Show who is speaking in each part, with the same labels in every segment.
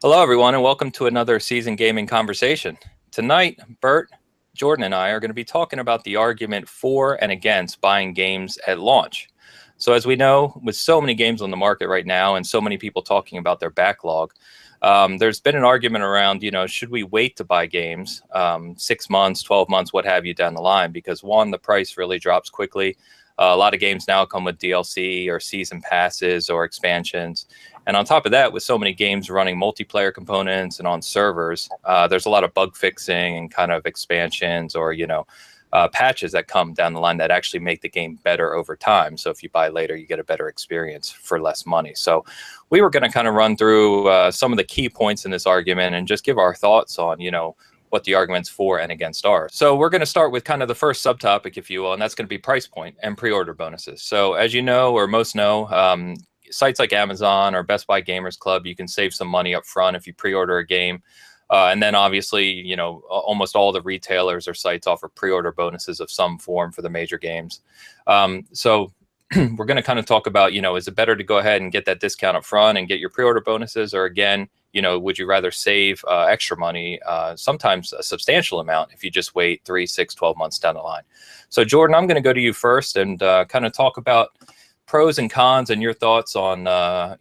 Speaker 1: Hello, everyone, and welcome to another Season Gaming Conversation. Tonight, Bert, Jordan, and I are going to be talking about the argument for and against buying games at launch. So, as we know, with so many games on the market right now and so many people talking about their backlog, there's been an argument around, should we wait to buy games 6 months, 12 months, what have you down the line? Because one, the price really drops quickly. A lot of games now come with DLC or season passes or expansions. And on top of that, with so many games running multiplayer components and on servers, there's a lot of bug fixing and kind of expansions or, patches that come down the line that actually make the game better over time. So if you buy later, you get a better experience for less money. So we were going to kind of run through some of the key points in this argument and just give our thoughts on, what the arguments for and against are. So we're going to start with kind of the first subtopic, if you will, and that's going to be price point and pre-order bonuses. So as you know, or most know, sites like Amazon or Best Buy Gamers Club, you can save some money up front if you pre-order a game. And then obviously, almost all the retailers or sites offer pre-order bonuses of some form for the major games. So we're going to kind of talk about, is it better to go ahead and get that discount up front and get your pre-order bonuses? Or again, would you rather save extra money, sometimes a substantial amount, if you just wait 3, 6, 12 months down the line? So Jordan, I'm going to go to you first and kind of talk about pros and cons and your thoughts on,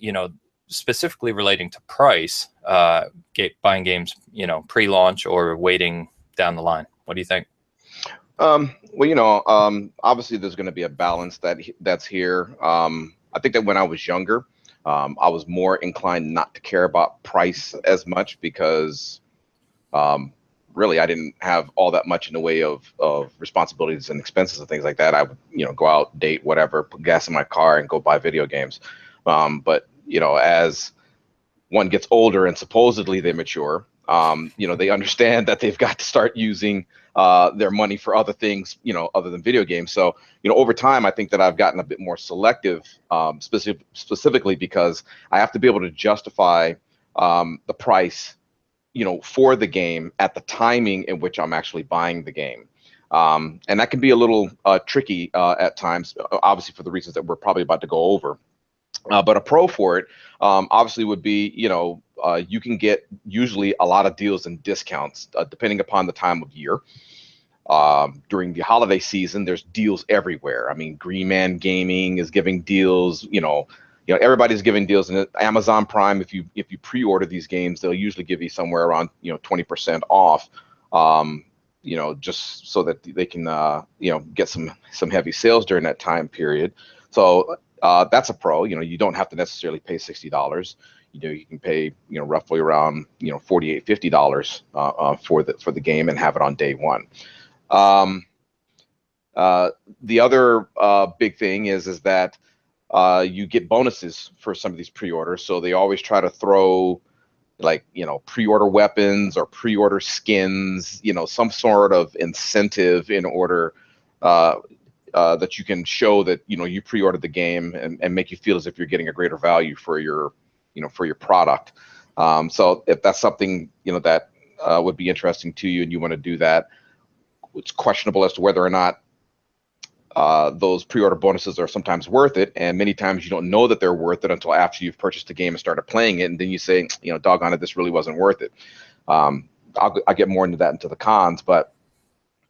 Speaker 1: specifically relating to price, buying games, pre-launch or waiting down the line. What do you think?
Speaker 2: Obviously there's going to be a balance that's here. I think that when I was younger, I was more inclined not to care about price as much because really I didn't have all that much in the way of responsibilities and expenses and things like that. I would, go out, date, whatever, put gas in my car and go buy video games. But as one gets older and supposedly they mature, they understand that they've got to start using their money for other things, other than video games. So, over time, I think that I've gotten a bit more selective, specifically because I have to be able to justify the price, for the game at the timing in which I'm actually buying the game. And that can be a little tricky at times, obviously for the reasons that we're probably about to go over. But a pro for it, obviously, would be, you can get usually a lot of deals and discounts depending upon the time of year. During the holiday season, there's deals everywhere. I mean, Green Man Gaming is giving deals. Everybody's giving deals. And Amazon Prime, if you pre-order these games, they'll usually give you somewhere around 20% off. Just so that they can get some heavy sales during that time period. So that's a pro. You don't have to necessarily pay $60. You can pay roughly around $48, $50 for the game and have it on day one. The other big thing is that you get bonuses for some of these pre-orders. So they always try to throw pre-order weapons or pre-order skins, some sort of incentive in order that you can show that you pre-ordered the game and make you feel as if you're getting a greater value for your product. So if that's something that would be interesting to you and you want to do that, it's questionable as to whether or not those pre-order bonuses are sometimes worth it, and many times you don't know that they're worth it until after you've purchased the game and started playing it, and then you say, doggone it, this really wasn't worth it. I'll get more into that into the cons, but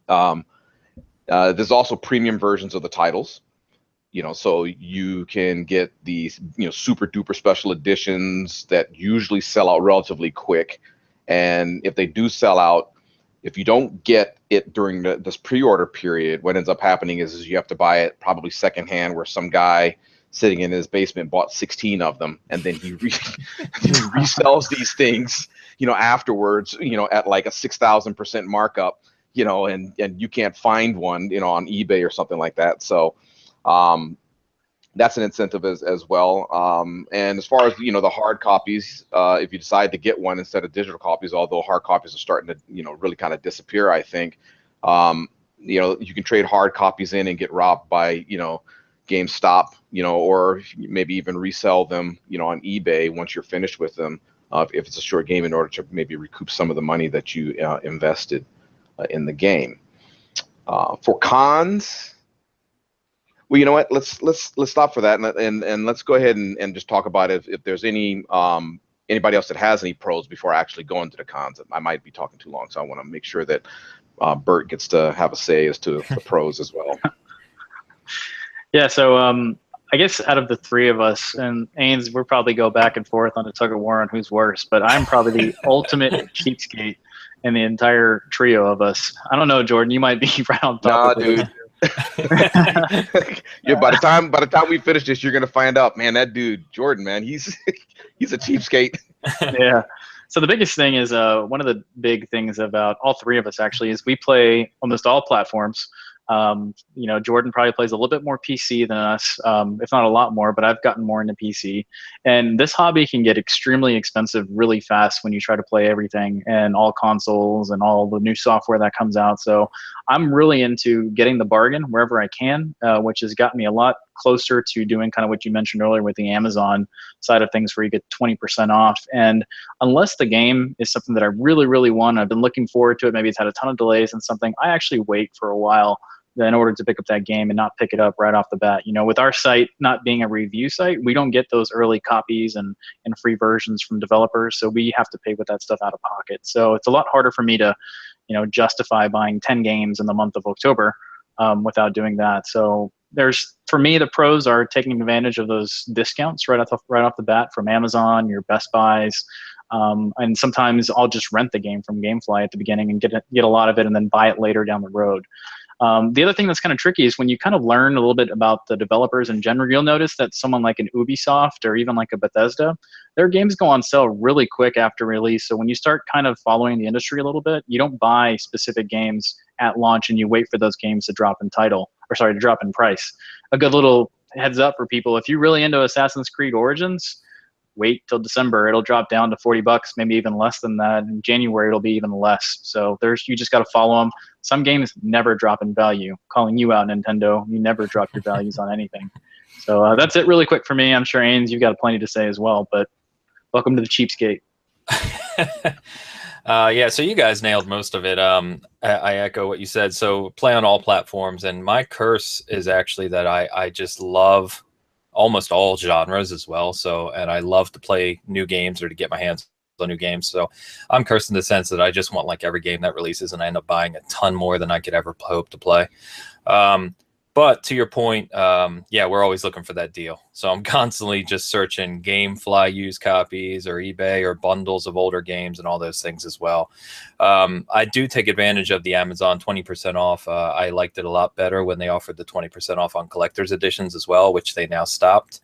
Speaker 2: there's also premium versions of the titles. So you can get these super duper special editions that usually sell out relatively quick, and if they do sell out, if you don't get it during this pre-order period, what ends up happening is you have to buy it probably secondhand, where some guy sitting in his basement bought 16 of them, and then he resells these things, afterwards, at like a 6,000% markup, and you can't find one, on eBay or something like that. So that's an incentive as well. And as far as, the hard copies, if you decide to get one instead of digital copies, although hard copies are starting to, really kind of disappear, I think, you can trade hard copies in and get robbed by, GameStop, or maybe even resell them, on eBay once you're finished with them, if it's a short game, in order to maybe recoup some of the money that you invested in the game. For cons, well, you know what? Let's stop for that, and let's go ahead and just talk about if there's any anybody else that has any pros before actually going to the cons. I might be talking too long, so I want to make sure that Bert gets to have a say as to the pros as well.
Speaker 3: Yeah, so I guess out of the three of us, and Ains, we'll probably go back and forth on a tug of war on who's worse, but I'm probably the ultimate cheapskate in the entire trio of us. I don't know, Jordan, you might be right on top of it.
Speaker 2: Dude. Yeah, by the time we finish this, you're gonna find out, man, that dude Jordan, man, he's he's a cheapskate.
Speaker 3: Yeah. So the biggest thing is one of the big things about all three of us actually is we play almost all platforms. Jordan probably plays a little bit more PC than us, if not a lot more, but I've gotten more into PC. And this hobby can get extremely expensive really fast when you try to play everything and all consoles and all the new software that comes out. So I'm really into getting the bargain wherever I can, which has gotten me a lot closer to doing kind of what you mentioned earlier with the Amazon side of things where you get 20% off. And unless the game is something that I really, really want, I've been looking forward to it, maybe it's had a ton of delays and something, I actually wait for a while in order to pick up that game and not pick it up right off the bat. With our site not being a review site, we don't get those early copies and free versions from developers. So we have to pay with that stuff out of pocket. So it's a lot harder for me to, justify buying 10 games in the month of October without doing that. So for me, the pros are taking advantage of those discounts right off the bat from Amazon, your Best Buys. And sometimes I'll just rent the game from GameFly at the beginning and get a lot of it and then buy it later down the road. The other thing that's kind of tricky is when you kind of learn a little bit about the developers in general, you'll notice that someone like an Ubisoft or even like a Bethesda, their games go on sale really quick after release. So when you start kind of following the industry a little bit, you don't buy specific games at launch and you wait for those games to drop in price. A good little heads up for people, if you're really into Assassin's Creed Origins, wait till December. It'll drop down to $40, maybe even less than that. In January, it'll be even less. So you just got to follow them. Some games never drop in value. Calling you out, Nintendo. You never drop your values on anything. So that's it really quick for me. I'm sure, Ains, you've got plenty to say as well, but welcome to the cheapskate.
Speaker 1: Yeah, so you guys nailed most of it. I echo what you said. So play on all platforms. And my curse is actually that I just love almost all genres as well. And I love to play new games or to get my hands on new games. So I'm cursed in the sense that I just want like every game that releases and I end up buying a ton more than I could ever hope to play. But to your point, yeah, we're always looking for that deal. So I'm constantly just searching GameFly used copies or eBay or bundles of older games and all those things as well. I do take advantage of the Amazon 20% off. I liked it a lot better when they offered the 20% off on collector's editions as well, which they now stopped.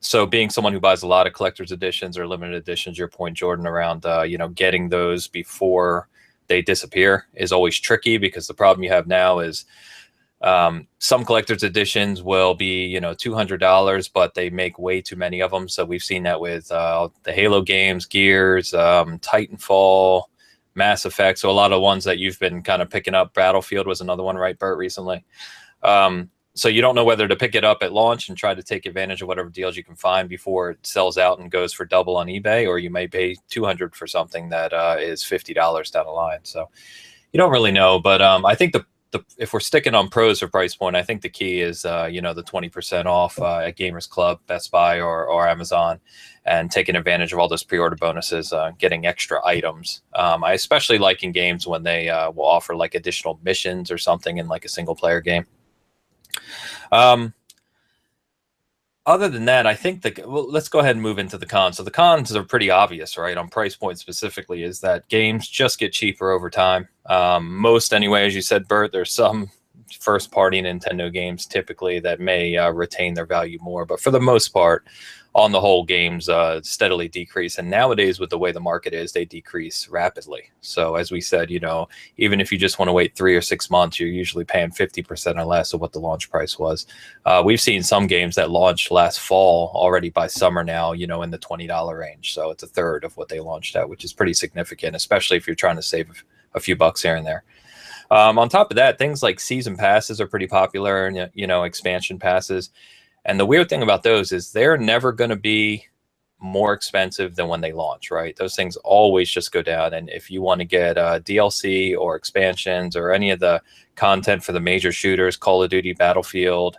Speaker 1: So being someone who buys a lot of collector's editions or limited editions, your point, Jordan, around, getting those before they disappear is always tricky, because the problem you have now is some collector's editions will be, $200, but they make way too many of them. So we've seen that with the Halo games, Gears, Titanfall, Mass Effect. So a lot of ones that you've been kind of picking up. Battlefield was another one, right, Bert, recently? So you don't know whether to pick it up at launch and try to take advantage of whatever deals you can find before it sells out and goes for double on eBay, or you may pay $200 for something that is $50 down the line. So you don't really know. But I think if we're sticking on pros for price point, I think the key is, the 20% off at Gamers Club, Best Buy, or Amazon, and taking advantage of all those pre-order bonuses, getting extra items. I especially like in games when they will offer like additional missions or something in like a single player game. Other than that, I think let's go ahead and move into the cons. So the cons are pretty obvious, right? On price point specifically, is that games just get cheaper over time. Most anyway, as you said, Bert, there's some first party Nintendo games typically that may retain their value more, but for the most part, on the whole, games steadily decrease. And nowadays, with the way the market is, they decrease rapidly. So as we said, even if you just want to wait 3 or 6 months, you're usually paying 50% or less of what the launch price was. We've seen some games that launched last fall already by summer now, in the $20 range. So it's a third of what they launched at, which is pretty significant, especially if you're trying to save a few bucks here and there. On top of that, things like season passes are pretty popular, and expansion passes. And the weird thing about those is they're never going to be more expensive than when they launch, right? Those things always just go down. And if you want to get DLC or expansions or any of the content for the major shooters, Call of Duty, Battlefield,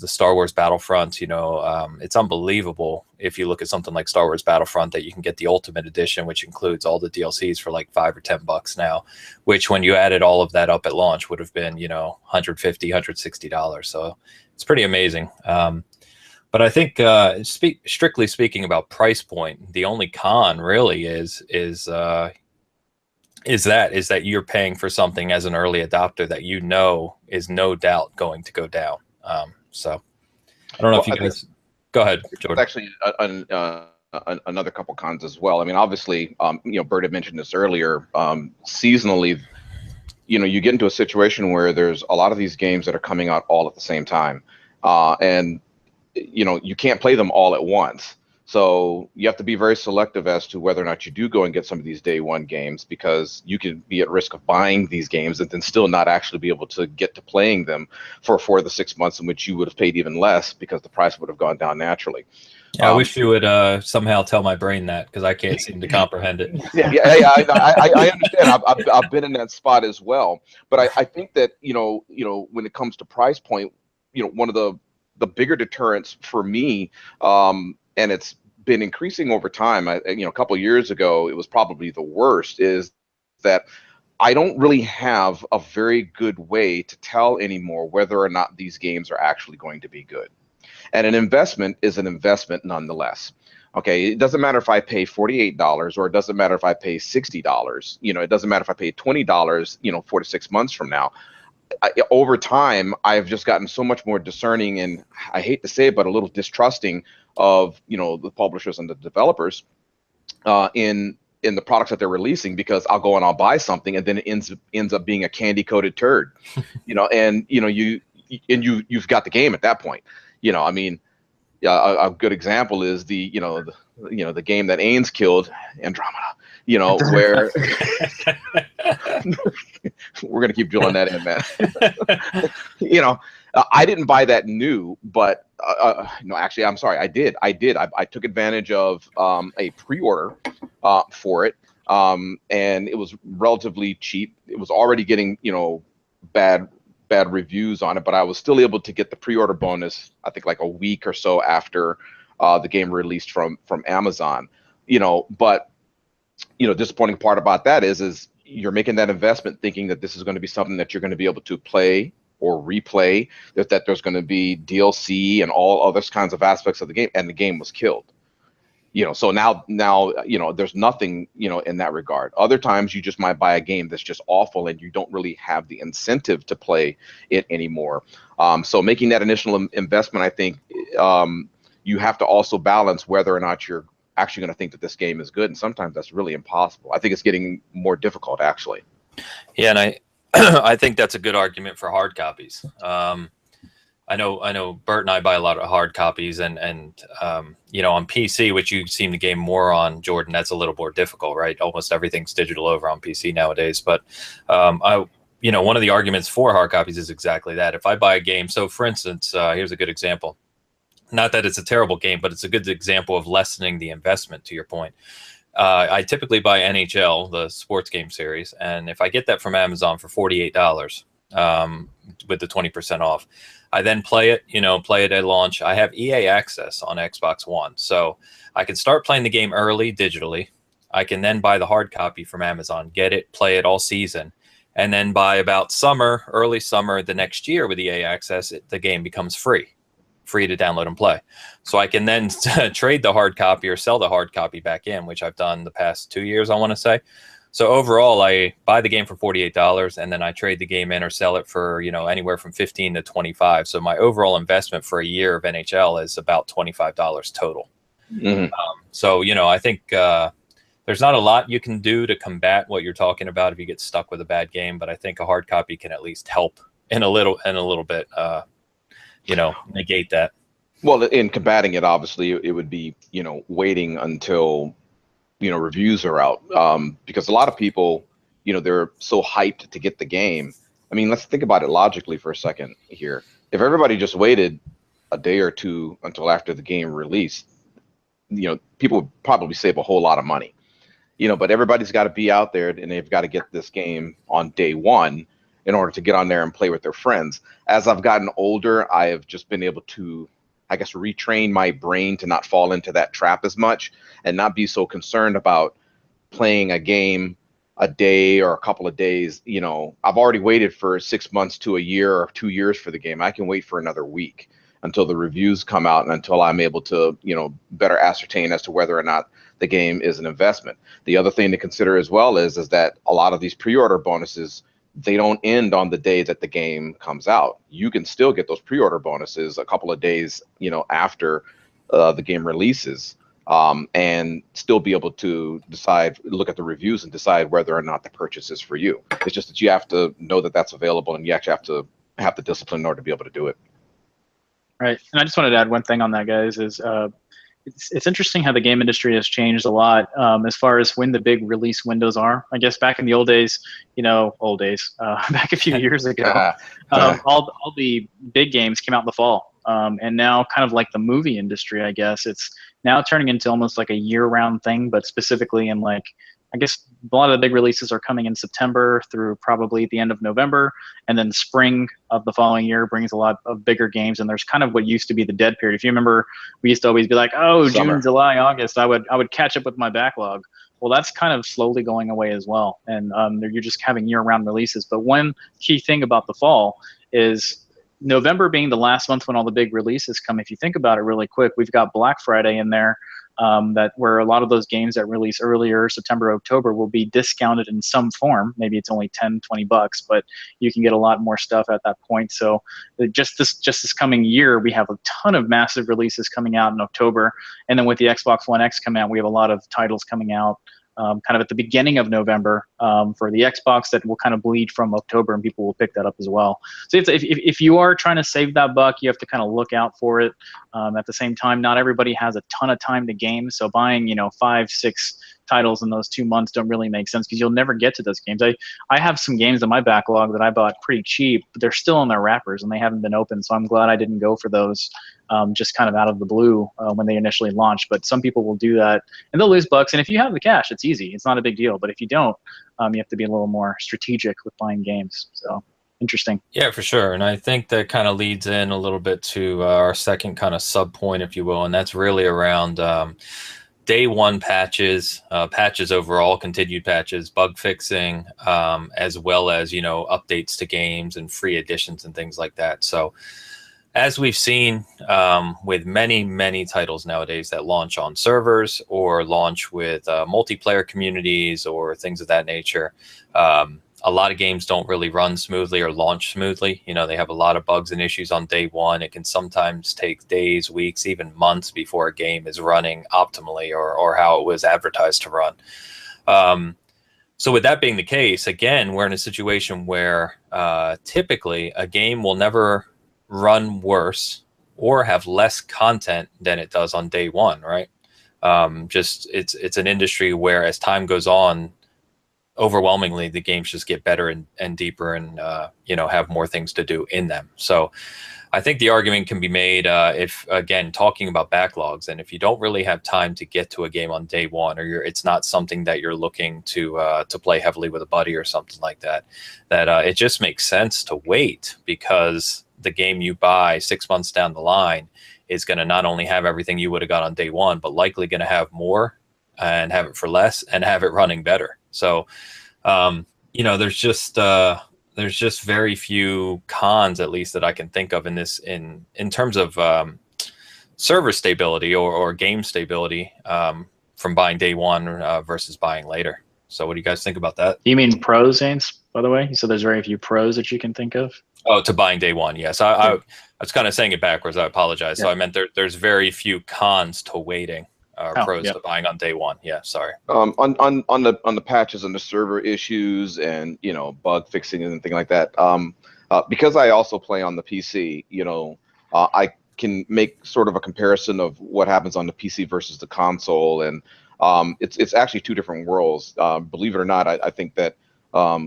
Speaker 1: the Star Wars Battlefront, it's unbelievable if you look at something like Star Wars Battlefront that you can get the Ultimate Edition, which includes all the DLCs for like $5 or $10 now, which when you added all of that up at launch would have been, $150, $160. So it's pretty amazing. But I think strictly speaking about price point, the only con really is that you're paying for something as an early adopter that is no doubt going to go down. So I don't know if you guys go ahead, Jordan.
Speaker 2: Actually, another couple cons as well. I mean, obviously, Bert had mentioned this earlier. Seasonally, you get into a situation where there's a lot of these games that are coming out all at the same time, and you can't play them all at once. So you have to be very selective as to whether or not you do go and get some of these day one games, because you can be at risk of buying these games and then still not actually be able to get to playing them for 4 of the 6 months in which you would have paid even less because the price would have gone down naturally.
Speaker 1: Yeah, I wish you would somehow tell my brain that, because I can't seem to comprehend it.
Speaker 2: I understand. I've been in that spot as well. But I think that when it comes to price point, one of the bigger deterrents for me, and it's been increasing over time. A couple of years ago, it was probably the worst, is that I don't really have a very good way to tell anymore whether or not these games are actually going to be good. And an investment is an investment nonetheless. Okay, it doesn't matter if I pay $48, or it doesn't matter if I pay $60. It doesn't matter if I pay $20, 4 to 6 months from now. Over time, I've just gotten so much more discerning, and I hate to say it, but a little distrusting of the publishers and the developers in the products that they're releasing, because I'll go and I'll buy something and then it ends up being a candy coated turd, and you've got the game at that point. I mean, a good example is the game that Ains killed, Andromeda. Where we're gonna keep drilling that in, man. I didn't buy that new, but no, actually, I'm sorry, I did. I took advantage of a pre-order for it, and it was relatively cheap. It was already getting bad reviews on it, but I was still able to get the pre-order bonus, I think like a week or so after the game released from Amazon. But disappointing part about that is you're making that investment thinking that this is going to be something that you're going to be able to play or replay, that there's going to be DLC and all other kinds of aspects of the game, and the game was killed. So now there's nothing in that regard. Other times you just might buy a game that's just awful and you don't really have the incentive to play it anymore. So making that initial investment, I think you have to also balance whether or not you're actually going to think that this game is good, and sometimes that's really impossible. I think it's getting more difficult, actually.
Speaker 1: Yeah, and I think that's a good argument for hard copies. I know Bert and I buy a lot of hard copies, and on PC, which you seem to game more on, Jordan, that's a little more difficult, right? Almost everything's digital over on PC nowadays. But one of the arguments for hard copies is exactly that. If I buy a game, so for instance, here's a good example. Not that it's a terrible game, but it's a good example of lessening the investment, to your point. I typically buy NHL, the sports game series, and if I get that from Amazon for $48 with the 20% off, I then play it at launch. I have EA access on Xbox One, so I can start playing the game early digitally. I can then buy the hard copy from Amazon, get it, play it all season, and then by about early summer the next year with EA access, the game becomes free to download and play. So I can then trade the hard copy or sell the hard copy back in, which I've done the past 2 years, I want to say. So overall, I buy the game for $48, and then I trade the game in or sell it for anywhere from $15 to $25. So my overall investment for a year of NHL is about $25 total.
Speaker 2: Mm-hmm.
Speaker 1: So I think there's not a lot you can do to combat what you're talking about if you get stuck with a bad game, but I think a hard copy can at least help in a little bit. Negate that.
Speaker 2: Well, in combating it, obviously, it would be, waiting until, reviews are out. Because a lot of people, they're so hyped to get the game. I mean, let's think about it logically for a second here. If everybody just waited a day or two until after the game released, people would probably save a whole lot of money. But everybody's got to be out there and they've got to get this game on day one. in order to get on there and play with their friends. As I've gotten older, I have just been able to, I guess, retrain my brain to not fall into that trap as much and not be so concerned about playing a game a day or a couple of days. You know, I've already waited for 6 months to a year or 2 years for the game. I can wait for another week until the reviews come out and until I'm able to, you know, better ascertain as to whether or not the game is an investment. The other thing to consider as well is that a lot of these pre-order bonuses, they don't end on the day that the game comes out. You can still get those pre-order bonuses a couple of days, you know, after the game releases, and still be able to decide, look at the reviews and decide whether or not the purchase is for you. It's just that you have to know that that's available, and you actually have to have the discipline in order to be able to do it.
Speaker 3: Right. And I just wanted to add one thing on that, guys, is it's interesting how the game industry has changed a lot as far as when the big release windows are. I guess back in the old days, back a few years ago, all the big games came out in the fall. And now kind of like the movie industry, I guess, it's now turning into almost like a year-round thing, but specifically in like, I guess a lot of the big releases are coming in September through probably the end of November, and then spring of the following year brings a lot of bigger games. And there's kind of what used to be the dead period. If you remember, we used to always be like, oh,
Speaker 2: Summer.
Speaker 3: June, July, August, I would catch up with my backlog. Well, that's kind of slowly going away as well. And you're just having year-round releases. But one key thing about the fall is November being the last month when all the big releases come. If you think about it really quick, we've got Black Friday in there, that where a lot of those games that release earlier, September, October, will be discounted in some form. Maybe it's only $10-20, but you can get a lot more stuff at that point. So just this coming year, we have a ton of massive releases coming out in October. And then with the Xbox One X coming out, we have a lot of titles coming out kind of at the beginning of November for the Xbox that will kind of bleed from October, and people will pick that up as well. So if you are trying to save that buck, you have to kind of look out for it. At the same time, not everybody has a ton of time to game, so buying 5-6 titles in those 2 months don't really make sense because you'll never get to those games. I have some games in my backlog that I bought pretty cheap, but they're still in their wrappers and they haven't been opened, so I'm glad I didn't go for those just kind of out of the blue when they initially launched. But some people will do that and they'll lose bucks, and if you have the cash, it's easy. It's not a big deal. But if you don't, you have to be a little more strategic with buying games. So interesting.
Speaker 1: Yeah, for sure. And I think that kind of leads in a little bit to our second kind of sub point, if you will, and that's really around day one patches, patches overall, continued patches, bug fixing, as well as, updates to games and free editions and things like that. So as we've seen with many, many titles nowadays that launch on servers or launch with multiplayer communities or things of that nature, a lot of games don't really run smoothly or launch smoothly. They have a lot of bugs and issues on day one. It can sometimes take days, weeks, even months before a game is running optimally or how it was advertised to run. So with that being the case, again, we're in a situation where typically a game will never run worse or have less content than it does on day one, right? It's an industry where as time goes on, overwhelmingly the games just get better and deeper and have more things to do in them. So I think the argument can be made if, again, talking about backlogs, and if you don't really have time to get to a game on day one, or it's not something that you're looking to play heavily with a buddy or something like that, it just makes sense to wait, because the game you buy 6 months down the line is going to not only have everything you would have got on day one, but likely going to have more and have it for less and have it running better. So, there's just very few cons, at least that I can think of in this, in terms of server stability or game stability from buying day one versus buying later. So what do you guys think about that?
Speaker 3: Do you mean pros, Zanes, by the way? So there's very few pros that you can think of?
Speaker 1: Oh, to buying day one, yes. I was kind of saying it backwards. I apologize. Yeah. So I meant there's very few cons to waiting. Pros to buying on day one. Yeah, sorry. On
Speaker 2: the patches and the server issues and bug fixing and things like that. Because I also play on the PC, I can make sort of a comparison of what happens on the PC versus the console, and it's actually two different worlds. Believe it or not, I think that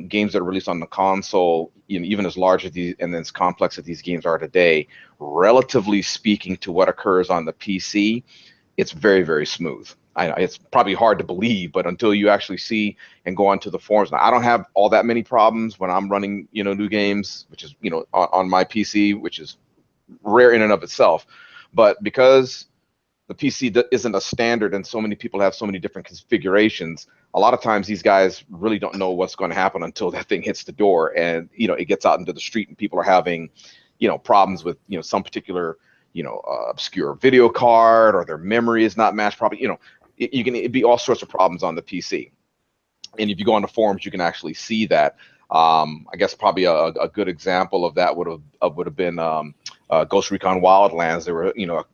Speaker 2: games that are released on the console, even as large as these and as complex as these games are today, relatively speaking to what occurs on the PC, it's very, very smooth. it's probably hard to believe, but until you actually see and go onto the forums, now I don't have all that many problems when I'm running, new games, which is, on my PC, which is rare in and of itself. But because the PC isn't a standard and so many people have so many different configurations, a lot of times these guys really don't know what's going to happen until that thing hits the door and, it gets out into the street and people are having, problems with, some particular, obscure video card, or their memory is not matched properly. It'd be all sorts of problems on the PC. And if you go on the forums, you can actually see that. I guess probably a good example of that would have been Ghost Recon Wildlands. There were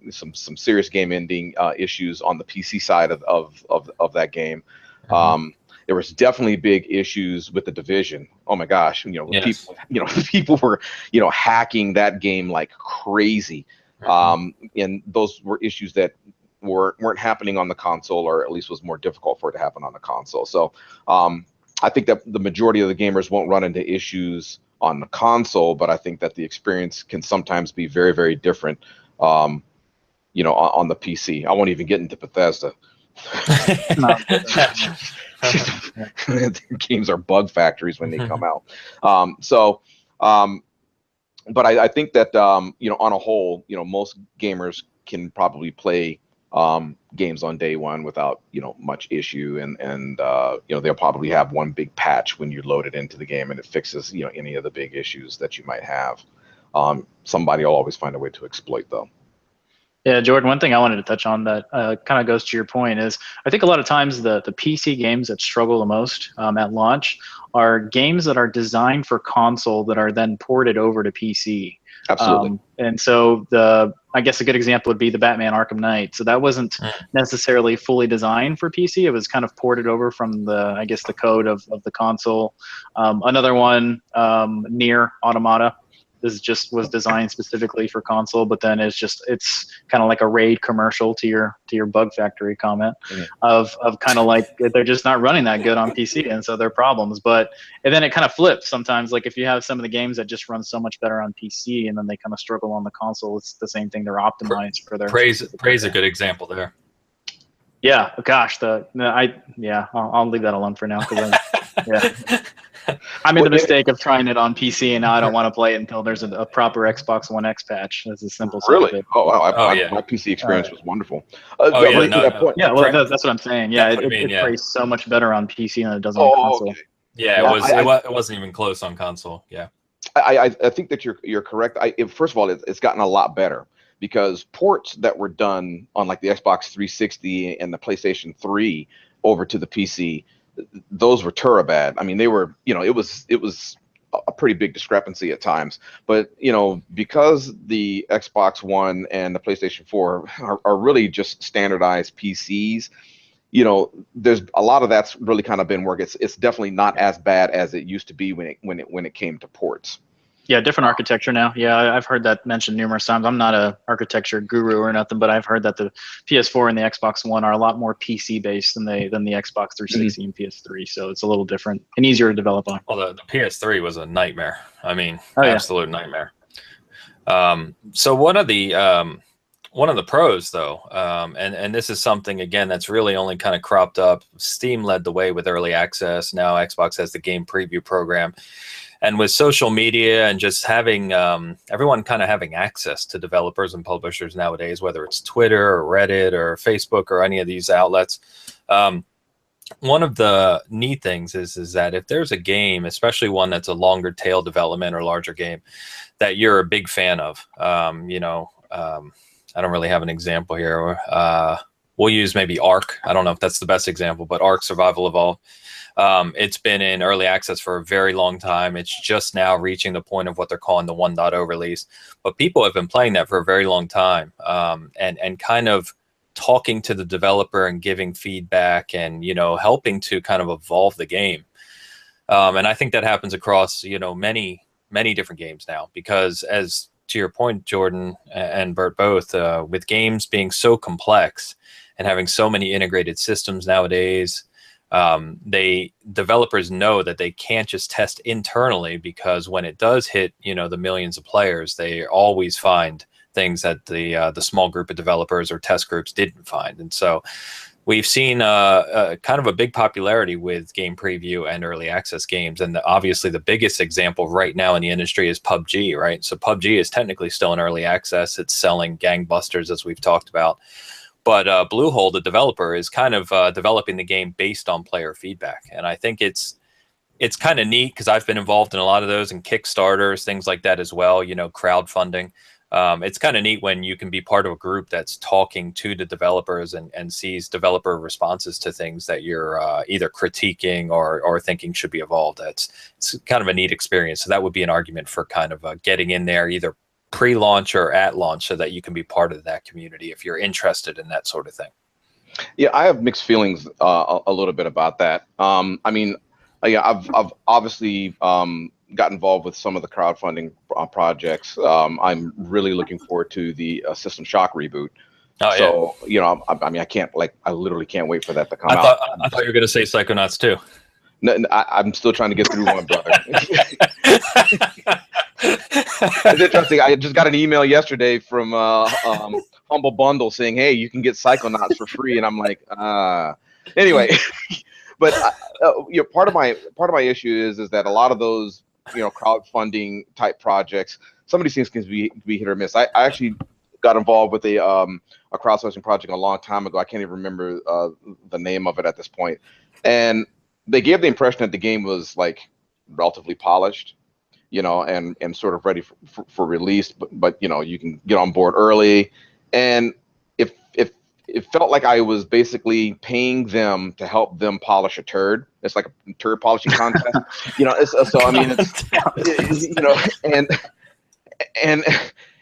Speaker 2: some serious game ending issues on the PC side of that game. There was definitely big issues with the Division. Oh my gosh,
Speaker 1: Yes.
Speaker 2: people were hacking that game like crazy. And those were issues that weren't happening on the console, or at least was more difficult for it to happen on the console. So I think that the majority of the gamers won't run into issues on the console, but I think that the experience can sometimes be very, very different, on the PC. I won't even get into Bethesda. Their games are bug factories when they come out. But I think that, on a whole, most gamers can probably play games on day one without much issue, and they'll probably have one big patch when you load it into the game, and it fixes any of the big issues that you might have. Somebody will always find a way to exploit, though.
Speaker 3: Yeah, Jordan, one thing I wanted to touch on that kind of goes to your point is I think a lot of times the PC games that struggle the most at launch are games that are designed for console that are then ported over to PC.
Speaker 2: Absolutely.
Speaker 3: And so I guess a good example would be the Batman Arkham Knight. So that wasn't necessarily fully designed for PC. It was kind of ported over from the code of the console. Another one, Nier Automata. This was designed specifically for console, but then it's kind of like a raid commercial to your bug factory comment of kind of like they're just not running that good on PC, and so they're problems. And then it kind of flips sometimes. Like if you have some of the games that just run so much better on PC, and then they kind of struggle on the console, it's the same thing. They're optimized for their
Speaker 1: praise a good example there.
Speaker 3: Yeah, gosh, I'll leave that alone for now because I made the mistake of trying it on PC, and now I don't want to play it until there's a proper Xbox One X patch. That's a simple.
Speaker 2: Really? Oh wow! My PC experience was wonderful.
Speaker 3: Well, that's what I'm saying. Yeah, it plays so much better on PC than it does on console.
Speaker 2: Okay.
Speaker 1: Yeah, it wasn't even close on console. Yeah,
Speaker 2: I think that you're correct. First of all, it's gotten a lot better, because ports that were done on like the Xbox 360 and the PlayStation 3 over to the PC, those were turbo-bad. I mean, they were, it was a pretty big discrepancy at times. But, because the Xbox One and the PlayStation 4 are really just standardized PCs, there's a lot of that's really kind of been work. It's definitely not as bad as it used to be when it came to ports.
Speaker 3: Yeah, different architecture now. Yeah, I've heard that mentioned numerous times. I'm not a architecture guru or nothing, but I've heard that the PS4 and the Xbox One are a lot more PC based than the Xbox 360 and PS3. So it's a little different and easier to develop on.
Speaker 1: Well, the PS3 was a nightmare. I mean, absolute nightmare. So one of the pros, though, and this is something again that's really only kind of cropped up. Steam led the way with early access. Now Xbox has the game preview program. And with social media and just having everyone kind of having access to developers and publishers nowadays, whether it's Twitter or Reddit or Facebook or any of these outlets, one of the neat things is that if there's a game, especially one that's a longer tail development or larger game, that you're a big fan of, I don't really have an example here. We'll use maybe Ark. I don't know if that's the best example, but Ark Survival Evolved. It's been in early access for a very long time. It's just now reaching the point of what they're calling the 1.0 release. But people have been playing that for a very long time, and kind of talking to the developer and giving feedback and, helping to kind of evolve the game. And I think that happens across, many, many different games now, because as to your point, Jordan and Bert both, with games being so complex and having so many integrated systems nowadays, developers know that they can't just test internally, because when it does hit, the millions of players, they always find things that the small group of developers or test groups didn't find. And so we've seen kind of a big popularity with game preview and early access games. And obviously the biggest example right now in the industry is PUBG, right? So PUBG is technically still in early access. It's selling gangbusters, as we've talked about. But Bluehole, the developer, is kind of developing the game based on player feedback. And I think it's kind of neat because I've been involved in a lot of those and Kickstarters, things like that as well, crowdfunding. It's kind of neat when you can be part of a group that's talking to the developers and sees developer responses to things that you're either critiquing or thinking should be evolved. It's kind of a neat experience. So that would be an argument for kind of getting in there either pre-launch or at launch so that you can be part of that community if you're interested in that sort of thing.
Speaker 2: Yeah, I have mixed feelings a little bit about that. I mean, yeah, I've obviously got involved with some of the crowdfunding projects. I'm really looking forward to the System Shock reboot.
Speaker 1: Oh,
Speaker 2: so, yeah. I mean, I literally can't wait for that to come out.
Speaker 1: I thought you were going to say Psychonauts 2.
Speaker 2: No, I'm still trying to get through one, brother. It's interesting. I just got an email yesterday from Humble Bundle saying, "Hey, you can get Psychonauts for free," and I'm like, anyway. But part of my issue is that a lot of those crowdfunding type projects, some of these things can be hit or miss. I actually got involved with a crowdsourcing project a long time ago. I can't even remember the name of it at this point, and they gave the impression that the game was like relatively polished, and sort of ready for release, but you can get on board early, and if it felt like I was basically paying them to help them polish a turd. It's like a turd polishing contest, so I mean, and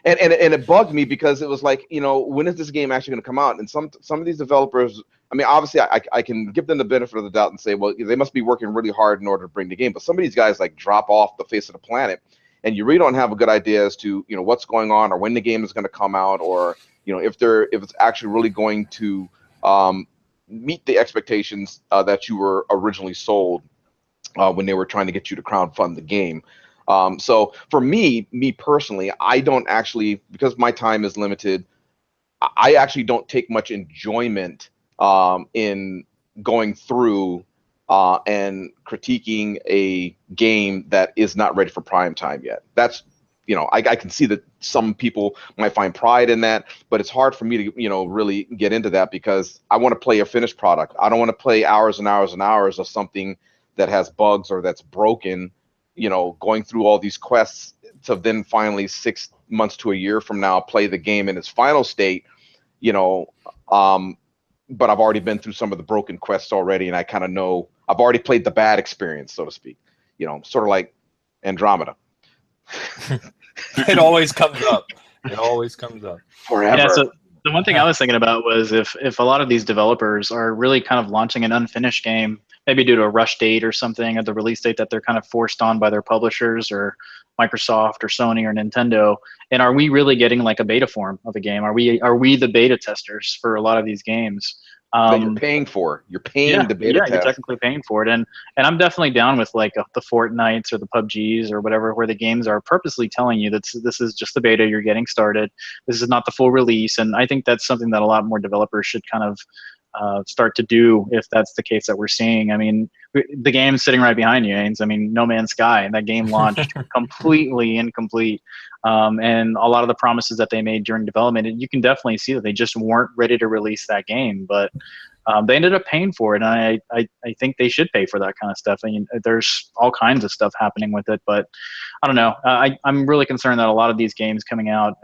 Speaker 2: it bugged me because it was like, when is this game actually going to come out? And some of these developers, I mean, obviously I can give them the benefit of the doubt and say, well, they must be working really hard in order to bring the game. But some of these guys like drop off the face of the planet, and you really don't have a good idea as to what's going on or when the game is going to come out, or if it's actually really going to meet the expectations that you were originally sold when they were trying to get you to crowdfund the game. So for me personally, I don't actually, because my time is limited, I actually don't take much enjoyment in going through and critiquing a game that is not ready for prime time yet. That's, I can see that some people might find pride in that, but it's hard for me to, really get into that because I want to play a finished product. I don't want to play hours and hours and hours of something that has bugs or that's broken, going through all these quests to then finally 6 months to a year from now play the game in its final state, but I've already been through some of the broken quests already, and I kind of know I've already played the bad experience, so to speak. Sort of like Andromeda.
Speaker 1: It always comes up. It always comes up.
Speaker 2: Forever.
Speaker 3: Yeah, so the one thing I was thinking about was if a lot of these developers are really kind of launching an unfinished game, maybe due to a rush date or something at the release date that they're kind of forced on by their publishers or Microsoft or Sony or Nintendo, and are we really getting like a beta form of a game? Are we the beta testers for a lot of these games?
Speaker 2: That you're paying for. You're paying the beta test.
Speaker 3: You're technically paying for it, and I'm definitely down with like the Fortnites or the PUBGs or whatever, where the games are purposely telling you that this is just the beta. You're getting started. This is not the full release, and I think that's something that a lot more developers should kind of start to do if that's the case that we're seeing. I mean, the game's sitting right behind you, Ains. I mean, No Man's Sky, that game launched completely incomplete. And a lot of the promises that they made during development, you can definitely see that they just weren't ready to release that game. But they ended up paying for it, and I think they should pay for that kind of stuff. I mean, there's all kinds of stuff happening with it, but I don't know. I'm really concerned that a lot of these games coming out,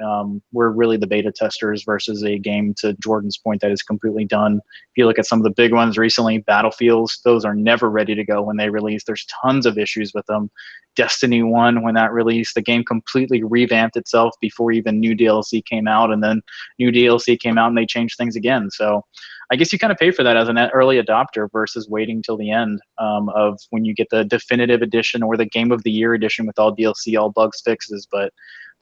Speaker 3: we're really the beta testers versus a game, to Jordan's point, that is completely done. If you look at some of the big ones recently, Battlefields, those are never ready to go when they release. There's tons of issues with them. Destiny 1, when that released, the game completely revamped itself before even new DLC came out, and then new DLC came out and they changed things again. So I guess you kind of pay for that as an early adopter versus waiting till the end of when you get the definitive edition or the Game of the Year edition with all DLC, all bugs fixes. But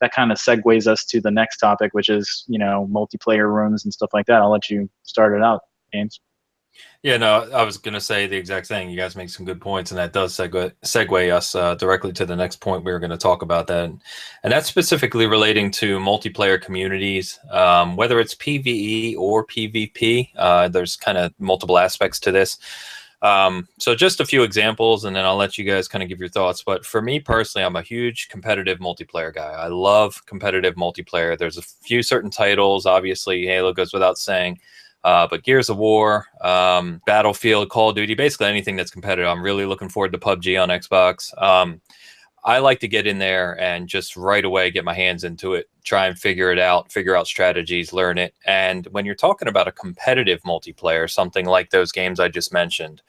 Speaker 3: that kind of segues us to the next topic, which is, multiplayer rooms and stuff like that. I'll let you start it out, James.
Speaker 1: Yeah, no, I was going to say the exact thing. You guys make some good points, and that does segue us directly to the next point we were going to talk about. That, and that's specifically relating to multiplayer communities, whether it's PvE or PvP. There's kind of multiple aspects to this. So just a few examples, and then I'll let you guys kind of give your thoughts. But for me personally, I'm a huge competitive multiplayer guy. I love competitive multiplayer. There's a few certain titles, obviously Halo goes without saying, but Gears of War, Battlefield, Call of Duty, basically anything that's competitive. I'm really looking forward to PUBG on Xbox. I like to get in there and just right away get my hands into it, try and figure it out, figure out strategies, learn it. And when you're talking about a competitive multiplayer, something like those games I just mentioned,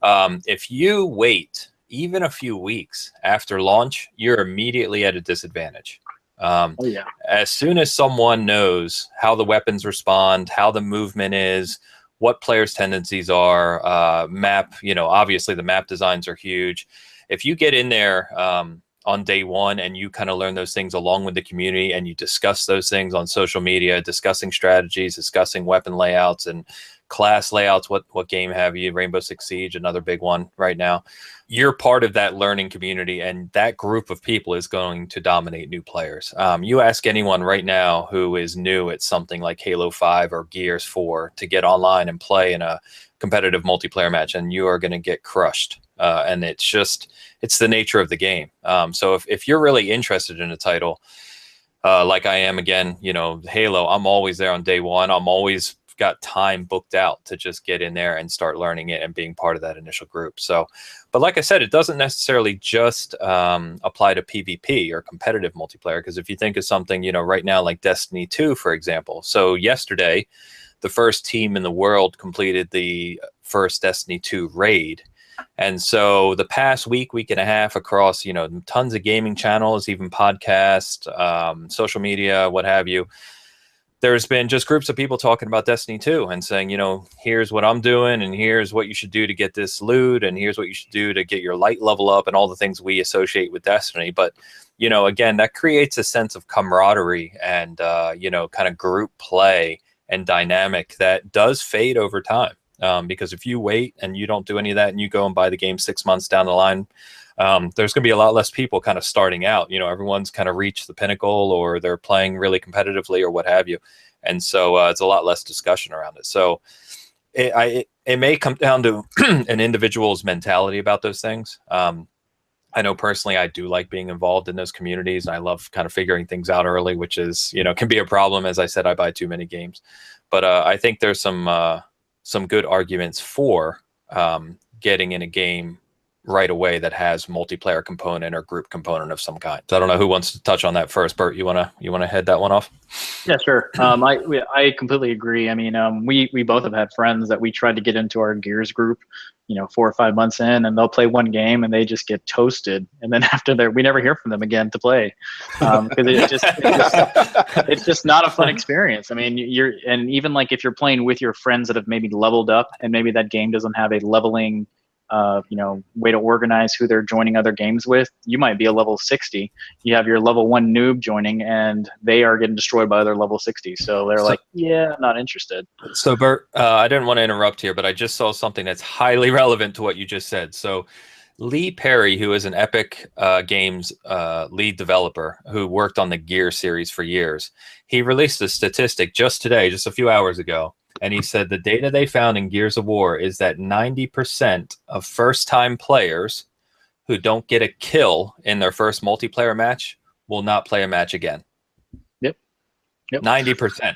Speaker 1: if you wait even a few weeks after launch, you're immediately at a disadvantage.
Speaker 3: Oh yeah.
Speaker 1: As soon as someone knows how the weapons respond, how the movement is, what players' tendencies are, map, obviously the map designs are huge. If you get in there on day one and you kind of learn those things along with the community and you discuss those things on social media, discussing strategies, discussing weapon layouts and class layouts, what game have you? Rainbow Six Siege, another big one right now. You're part of that learning community, and that group of people is going to dominate new players. You ask anyone right now who is new at something like Halo 5 or Gears 4 to get online and play in a competitive multiplayer match, and you are going to get crushed. And it's the nature of the game. So if you're really interested in a title, like I am, again, Halo, I'm always there on day one. I'm always got time booked out to just get in there and start learning it and being part of that initial group. So, but like I said, it doesn't necessarily just apply to PvP or competitive multiplayer, because if you think of something, right now, like Destiny 2, for example. So yesterday, the first team in the world completed the first Destiny 2 raid. And so the past week and a half across, tons of gaming channels, even podcasts, social media, what have you, there's been just groups of people talking about Destiny 2 and saying, here's what I'm doing, and here's what you should do to get this loot, and here's what you should do to get your light level up, and all the things we associate with Destiny. But, again, that creates a sense of camaraderie and, kind of group play and dynamic that does fade over time. Because if you wait and you don't do any of that and you go and buy the game 6 months down the line, there's going to be a lot less people kind of starting out. Everyone's kind of reached the pinnacle, or they're playing really competitively or what have you. And so it's a lot less discussion around it. So it may come down to an individual's mentality about those things. I know personally I do like being involved in those communities, and I love kind of figuring things out early, which is, can be a problem. As I said, I buy too many games. But I think there's some good arguments for getting in a game right away that has multiplayer component or group component of some kind. So I don't know who wants to touch on that first. Bert, you wanna head that one off?
Speaker 3: Yeah, sure. I completely agree. I mean, we both have had friends that we tried to get into our Gears group, 4 or 5 months in, and they'll play one game and they just get toasted, and then after that, we never hear from them again to play, because it's just not a fun experience. I mean, and even like if you're playing with your friends that have maybe leveled up, and maybe that game doesn't have a leveling way to organize who they're joining other games with. You might be a level 60. You have your level 1 noob joining, and they are getting destroyed by other level 60. So they're like, yeah, I'm not interested.
Speaker 1: So Bert, I didn't want to interrupt here, but I just saw something that's highly relevant to what you just said. So Lee Perry, who is an Epic Games lead developer who worked on the Gear series for years, he released a statistic just today, just a few hours ago. And he said the data they found in Gears of War is that 90% of first-time players who don't get a kill in their first multiplayer match will not play a match again.
Speaker 3: Yep.
Speaker 1: 90%.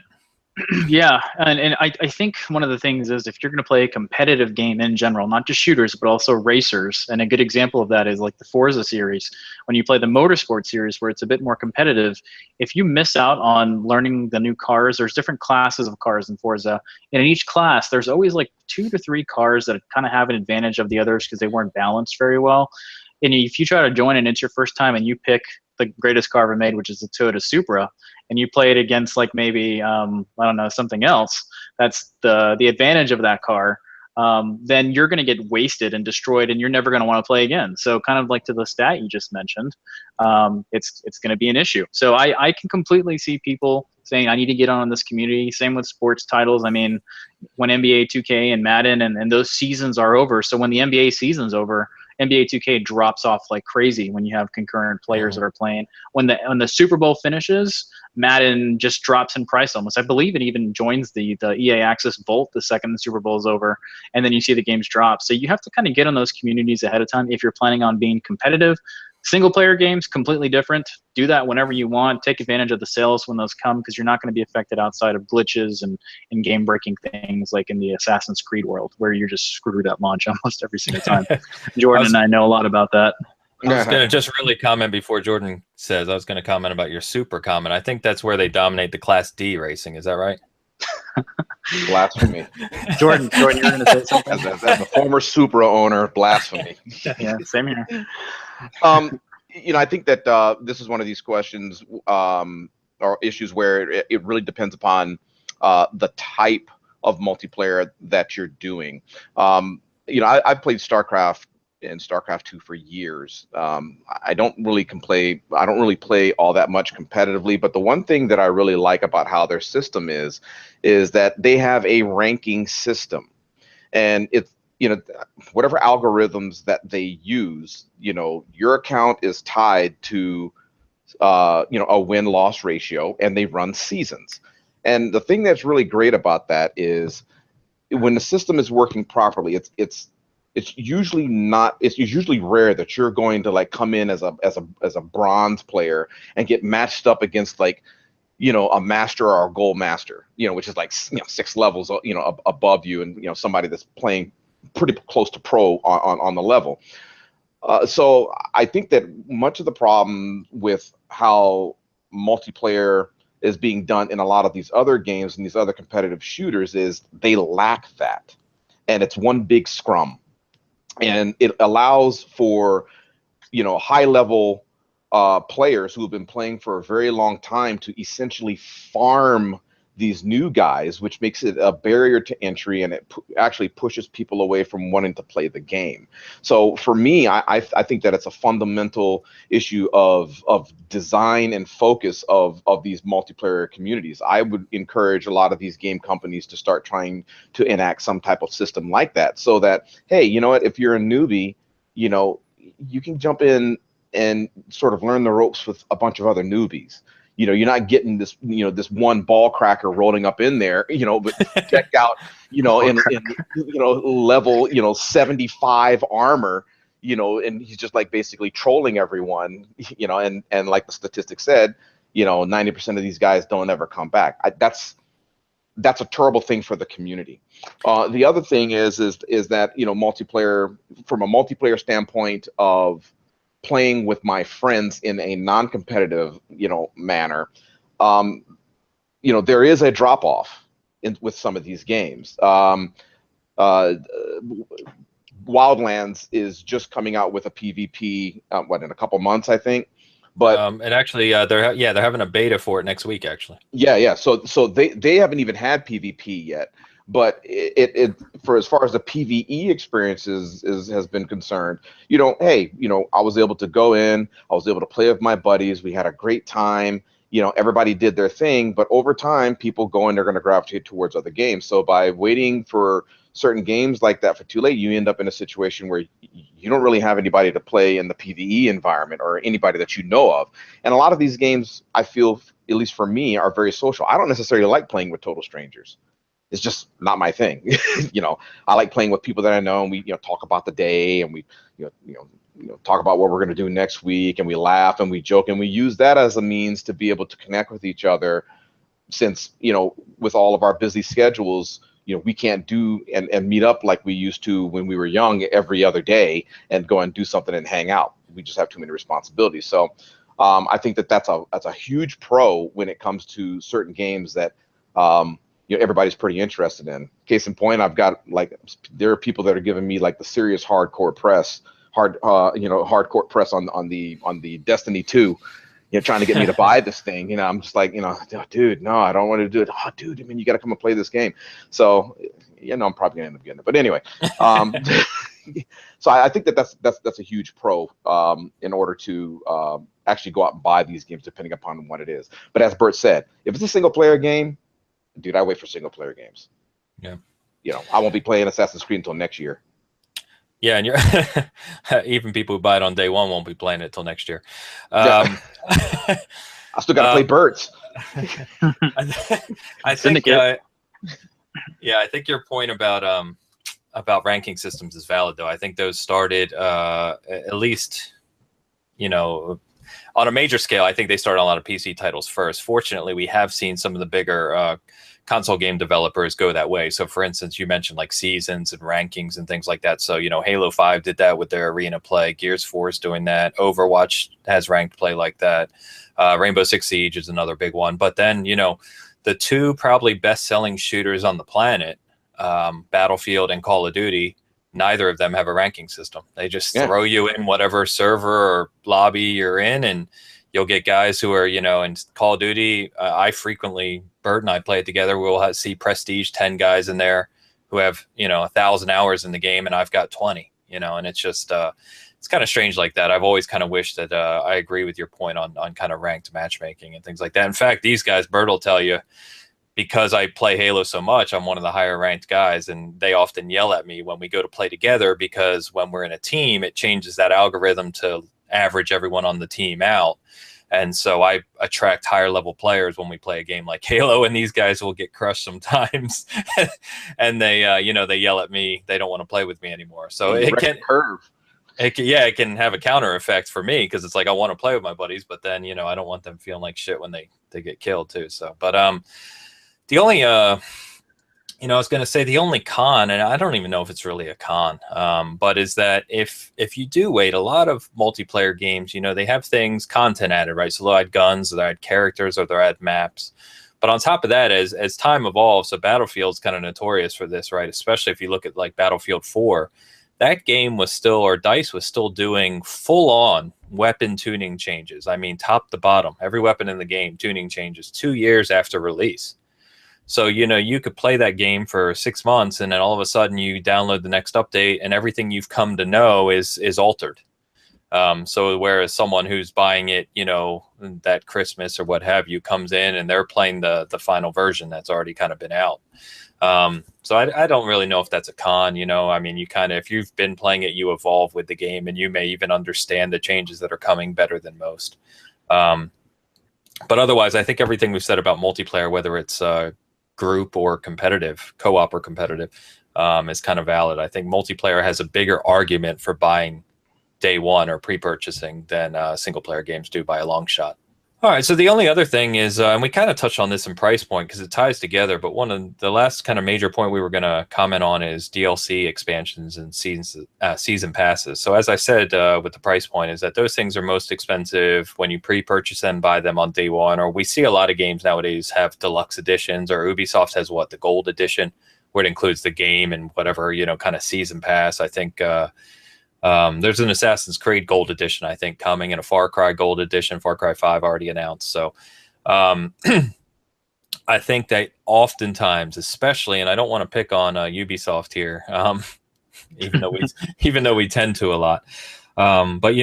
Speaker 3: Yeah, and I think one of the things is, if you're going to play a competitive game in general, not just shooters, but also racers, and a good example of that is like the Forza series. When you play the Motorsport series, where it's a bit more competitive, if you miss out on learning the new cars, there's different classes of cars in Forza, and in each class, there's always like 2 to 3 cars that kind of have an advantage of the others because they weren't balanced very well. And if you try to join and it's your first time and you pick the greatest car ever made, which is the Toyota Supra, and you play it against like maybe I don't know, something else that's the advantage of that car, then you're going to get wasted and destroyed, and you're never going to want to play again. So kind of like to the stat you just mentioned, it's going to be an issue. So I can completely see people saying, I need to get on this community. Same with sports titles. I mean, when NBA 2K and Madden and those seasons are over. So when the NBA season's over, NBA 2K drops off like crazy when you have concurrent players that are playing. When the Super Bowl finishes, Madden just drops in price almost. I believe it even joins the EA Access Vault the second the Super Bowl is over, and then you see the games drop. So you have to kind of get on those communities ahead of time if you're planning on being competitive. Single player games, completely different. Do that whenever you want. Take advantage of the sales when those come, because you're not going to be affected outside of glitches and game breaking things like in the Assassin's Creed world, where you're just screwed at launch almost every single time. Jordan and I know a lot about that.
Speaker 1: I was going to just really comment before Jordan says. I was going to comment about your super comment. I think that's where they dominate the Class D racing. Is that right?
Speaker 2: Blasphemy.
Speaker 3: Jordan, you're going to say something?
Speaker 2: As a former Supra owner, blasphemy.
Speaker 3: Yeah, same here.
Speaker 2: I think that this is one of these questions or issues where it really depends upon the type of multiplayer that you're doing. I've played StarCraft and StarCraft 2 for years. I don't really play all that much competitively, but the one thing that I really like about how their system is that they have a ranking system, and it's whatever algorithms that they use, your account is tied to a win-loss ratio, and they run seasons. And the thing that's really great about that is when the system is working properly, it's usually rare that you're going to like come in as a bronze player and get matched up against like a master or a gold master, which is like 6 levels above you, and somebody that's playing pretty close to pro on the level. So I think that much of the problem with how multiplayer is being done in a lot of these other games and these other competitive shooters is they lack that, and it's one big scrum. And it allows for, high level players who have been playing for a very long time to essentially farm these new guys, which makes it a barrier to entry, and it actually pushes people away from wanting to play the game. So for me, I think that it's a fundamental issue of design and focus of these multiplayer communities. I would encourage a lot of these game companies to start trying to enact some type of system like that, so that, hey, you know what, if you're a newbie, you can jump in and sort of learn the ropes with a bunch of other newbies. You're not getting this, this one ball cracker rolling up in there, but check out, in level, 75 armor, and he's just like basically trolling everyone, and like the statistics said, 90% of these guys don't ever come back. That's a terrible thing for the community. The other thing is that, multiplayer, from a multiplayer standpoint of playing with my friends in a non-competitive, manner, there is a drop-off with some of these games. Wildlands is just coming out with a PvP, in a couple months, I think. But
Speaker 1: and actually, they're having a beta for it next week, actually.
Speaker 2: Yeah. So they haven't even had PvP yet. But it for as far as the PvE experiences has been concerned, hey, I was able to go in, I was able to play with my buddies, we had a great time, everybody did their thing, but over time, people go in, they're going to gravitate towards other games. So by waiting for certain games like that for too late, you end up in a situation where you don't really have anybody to play in the PvE environment or anybody that you know of. And a lot of these games, I feel, at least for me, are very social. I don't necessarily like playing with total strangers. It's just not my thing. I like playing with people that I know, and we talk about the day, and we talk about what we're going to do next week, and we laugh and we joke, and we use that as a means to be able to connect with each other, since with all of our busy schedules, we can't do and meet up like we used to when we were young every other day and go and do something and hang out. We just have too many responsibilities. So I think that's a huge pro when it comes to certain games that everybody's pretty interested in. Case in point, I've got there are people that are giving me like the serious hardcore press on the Destiny 2, trying to get me to buy this thing. I'm just like, dude, no, I don't want to do it. Oh, dude, you got to come and play this game. So, I'm probably gonna end up getting it. But anyway, So I think that's a huge pro in order to actually go out and buy these games, depending upon what it is. But as Bert said, if it's a single player game, dude, I wait for single player games.
Speaker 1: Yeah.
Speaker 2: I won't be playing Assassin's Creed until next year.
Speaker 1: Yeah, and you're even people who buy it on day one won't be playing it till next year.
Speaker 2: I still got to play Birds.
Speaker 1: I think, I think your point about ranking systems is valid, though. I think those started at least, on a major scale. I think they started on a lot of PC titles first. Fortunately, we have seen some of the bigger console game developers go that way. So for instance, you mentioned like seasons and rankings and things like that. So, Halo 5 did that with their arena play. Gears 4 is doing that. Overwatch has ranked play like that. Rainbow Six Siege is another big one. But then, the two probably best-selling shooters on the planet, Battlefield and Call of Duty, neither of them have a ranking system. They just throw you in whatever server or lobby you're in, and you'll get guys who are, in Call of Duty. I frequently, Bert and I play it together. We'll see Prestige 10 guys in there who have, 1,000 hours in the game, and I've got 20, and it's just, it's kind of strange like that. I've always kind of wished that I agree with your point on kind of ranked matchmaking and things like that. In fact, these guys, Bert will tell you, because I play Halo so much, I'm one of the higher ranked guys, and they often yell at me when we go to play together, because when we're in a team, it changes that algorithm to average everyone on the team out. And so I attract higher level players when we play a game like Halo, and these guys will get crushed sometimes. And they, they yell at me. They don't want to play with me anymore. So it can
Speaker 2: curve.
Speaker 1: It can have a counter effect for me, because it's like I want to play with my buddies, but then, I don't want them feeling like shit when they get killed too. So, but the only, I was going to say the only con, and I don't even know if it's really a con, but is that if you do wait, a lot of multiplayer games, they have content added, right? So they'll add guns, or they'll add characters, or they'll add maps. But on top of that, as time evolves, so Battlefield's kind of notorious for this, right? Especially if you look at like Battlefield 4, that game was still, or DICE was still doing full-on weapon tuning changes. I mean, top to bottom, every weapon in the game, tuning changes 2 years after release. So, you could play that game for 6 months, and then all of a sudden you download the next update, and everything you've come to know is altered. So whereas someone who's buying it, that Christmas or what have you, comes in and they're playing the final version that's already kind of been out. So I don't really know if that's a con, I mean, you kind of, if you've been playing it, you evolve with the game, and you may even understand the changes that are coming better than most. But otherwise, I think everything we've said about multiplayer, whether it's group or competitive, co-op or competitive, is kind of valid. I think multiplayer has a bigger argument for buying day one or pre-purchasing than single player games do by a long shot. All right, so the only other thing is, and we kind of touched on this in price point because it ties together, but one of the last kind of major point we were going to comment on is DLC expansions and season passes. So as I said with the price point, is that those things are most expensive when you pre-purchase them, buy them on day one, or we see a lot of games nowadays have deluxe editions, or Ubisoft has the gold edition, where it includes the game and whatever, kind of season pass. I think there's an Assassin's Creed Gold Edition, I think, coming, and a Far Cry Gold Edition. Far Cry 5 already announced. So I think that oftentimes, especially, and I don't want to pick on Ubisoft here, even though we tend to a lot. But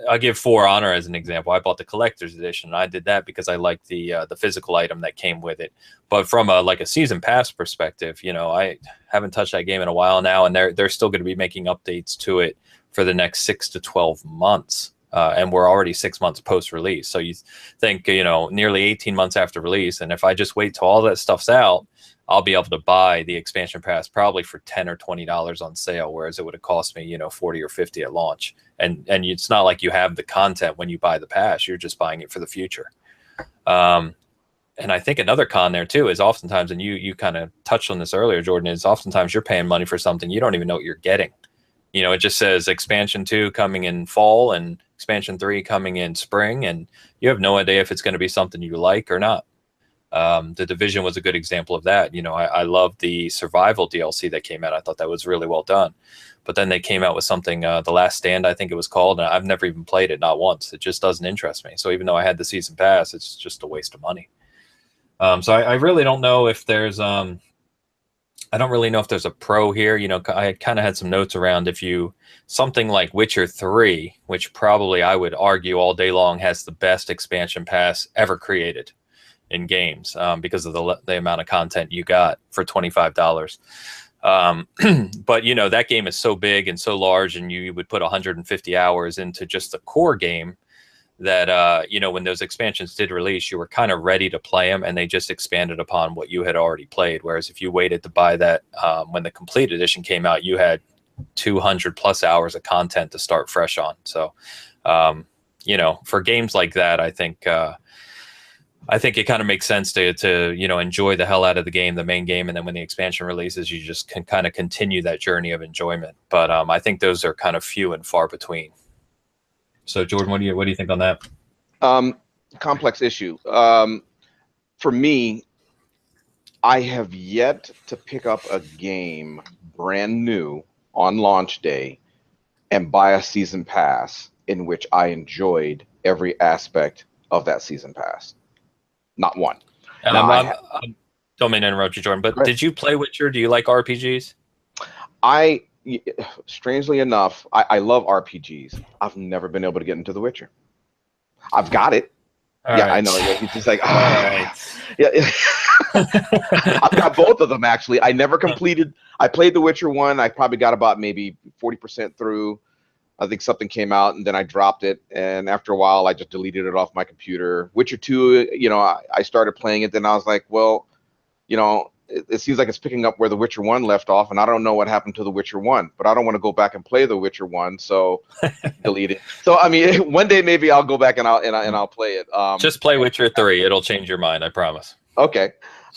Speaker 1: I'll give For Honor as an example. I bought the collector's edition, and I did that because I liked the physical item that came with it. But from a season pass perspective, I haven't touched that game in a while now, and they're still going to be making updates to it for the next 6 to 12 months. And we're already 6 months post-release. So you think, nearly 18 months after release. And if I just wait till all that stuff's out, I'll be able to buy the expansion pass probably for $10 or $20 on sale, whereas it would have cost me, 40 or 50 at launch. And it's not like you have the content when you buy the pass. You're just buying it for the future. And I think another con there too is oftentimes, and you kind of touched on this earlier, Jordan, is oftentimes you're paying money for something you don't even know what you're getting. It just says expansion 2 coming in fall and expansion 3 coming in spring, and you have no idea if it's going to be something you like or not. The Division was a good example of that. I loved the Survival DLC that came out. I thought that was really well done. But then they came out with something, The Last Stand, I think it was called, and I've never even played it, not once. It just doesn't interest me. So even though I had the season pass, it's just a waste of money. So I really don't know if there's I don't really know if there's a pro here. You know, I kind of had some notes around if you something like Witcher 3, which probably I would argue all day long has the best expansion pass ever created in games, because of the amount of content you got for $25. But you know, that game is so big and so large, and you would put 150 hours into just the core game that you know, when those expansions did release, you were kind of ready to play them, and they just expanded upon what you had already played. Whereas if you waited to buy that when the complete edition came out, you had 200 plus hours of content to start fresh on. So you know, for games like that, I think it kind of makes sense to you know, enjoy the hell out of the game, the main game, and then when the expansion releases, you just can kind of continue that journey of enjoyment. But I think those are kind of few and far between. So Jordan, what do you think on that?
Speaker 2: Complex issue. For me, I have yet to pick up a game brand new on launch day and buy a season pass in which I enjoyed every aspect of that season pass. Not one. Now,
Speaker 1: I don't mean to interrupt you, Jordan, but did you play Witcher? Do you like RPGs?
Speaker 2: Strangely enough, I love RPGs. I've never been able to get into The Witcher. I've got it.
Speaker 1: All right.
Speaker 2: I know. Yeah, he's just like,
Speaker 1: all right.
Speaker 2: Yeah. I've got both of them, actually. I never completed. I played The Witcher 1. I probably got about maybe 40% through. I think something came out, and then I dropped it. And after a while, I just deleted it off my computer. Witcher 2, you know, I started playing it. Then I was like, well, you know, it seems like it's picking up where The Witcher 1 left off, and I don't know what happened to The Witcher 1, but I don't want to go back and play The Witcher 1, so delete it. So I mean, one day maybe I'll go back and I'll play it.
Speaker 1: Just play Witcher 3; it'll change your mind, I promise.
Speaker 2: Okay.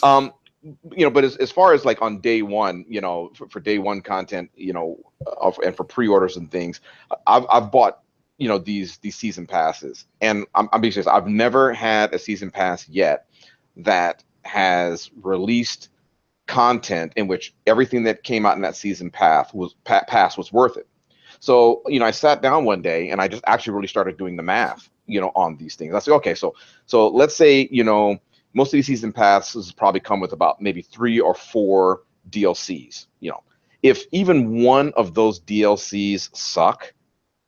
Speaker 2: You know, but as far as like on day one, you know, for day one content, you know, and for pre-orders and things, I've bought, you know, these season passes, and I'm being serious. I've never had a season pass yet that has released content in which everything that came out in that season pass was worth it. So, you know, I sat down one day and I just actually really started doing the math, you know, on these things. I said, okay, so let's say, you know, most of these season passes probably come with about maybe 3 or 4 DLCs. You know, if even one of those DLCs suck,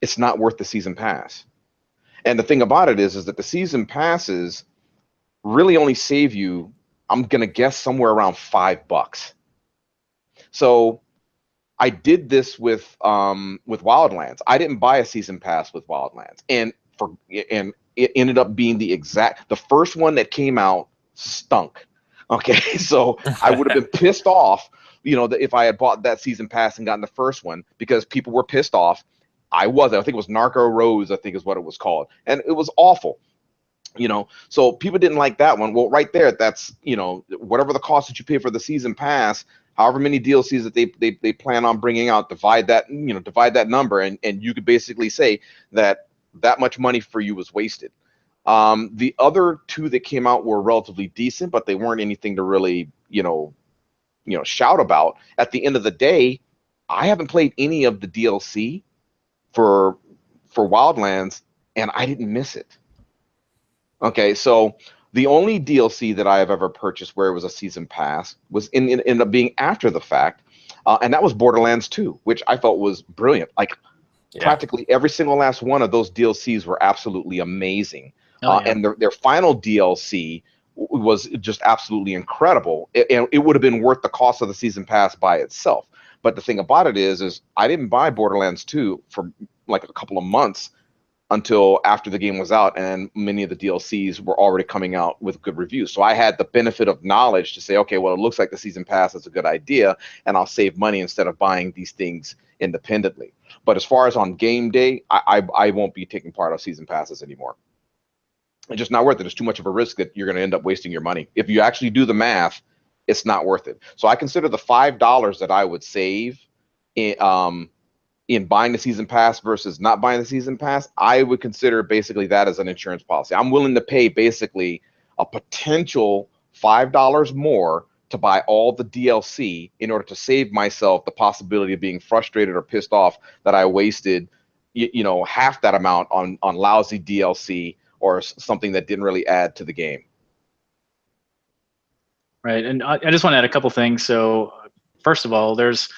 Speaker 2: it's not worth the season pass. And the thing about it is that the season passes really only save you, I'm gonna guess, somewhere around $5. So I did this with Wildlands. I didn't buy a season pass with Wildlands, and it ended up being the first one that came out stunk. Okay, so I would have been pissed off, you know, that if I had bought that season pass and gotten the first one, because people were pissed off. I think it was Narco Rose, I think is what it was called, and it was awful. You know, so people didn't like that one. Well, right there, that's, you know, whatever the cost that you pay for the season pass, however many DLCs that they plan on bringing out, divide that number, and you could basically say that much money for you was wasted. The other 2 that came out were relatively decent, but they weren't anything to really, you know, shout about. At the end of the day, I haven't played any of the DLC for Wildlands, and I didn't miss it. Okay, so the only DLC that I have ever purchased where it was a season pass was ended up being after the fact, and that was Borderlands 2, which I felt was brilliant. Like, practically every single last one of those DLCs were absolutely amazing. And their final DLC was just absolutely incredible. It would have been worth the cost of the season pass by itself. But the thing about it is I didn't buy Borderlands 2 for like a couple of months until after the game was out, and many of the DLCs were already coming out with good reviews. So I had the benefit of knowledge to say, okay, well, it looks like the season pass is a good idea, and I'll save money instead of buying these things independently. But as far as on game day, I won't be taking part of season passes anymore. It's just not worth it. It's too much of a risk that you're going to end up wasting your money. If you actually do the math, it's not worth it. So I consider the $5 that I would save in buying the season pass versus not buying the season pass, I would consider basically that as an insurance policy. I'm willing to pay basically a potential $5 more to buy all the DLC in order to save myself the possibility of being frustrated or pissed off that I wasted, you know, half that amount on lousy DLC or something that didn't really add to the game.
Speaker 3: Right, and I just want to add a couple things. So first of all, there's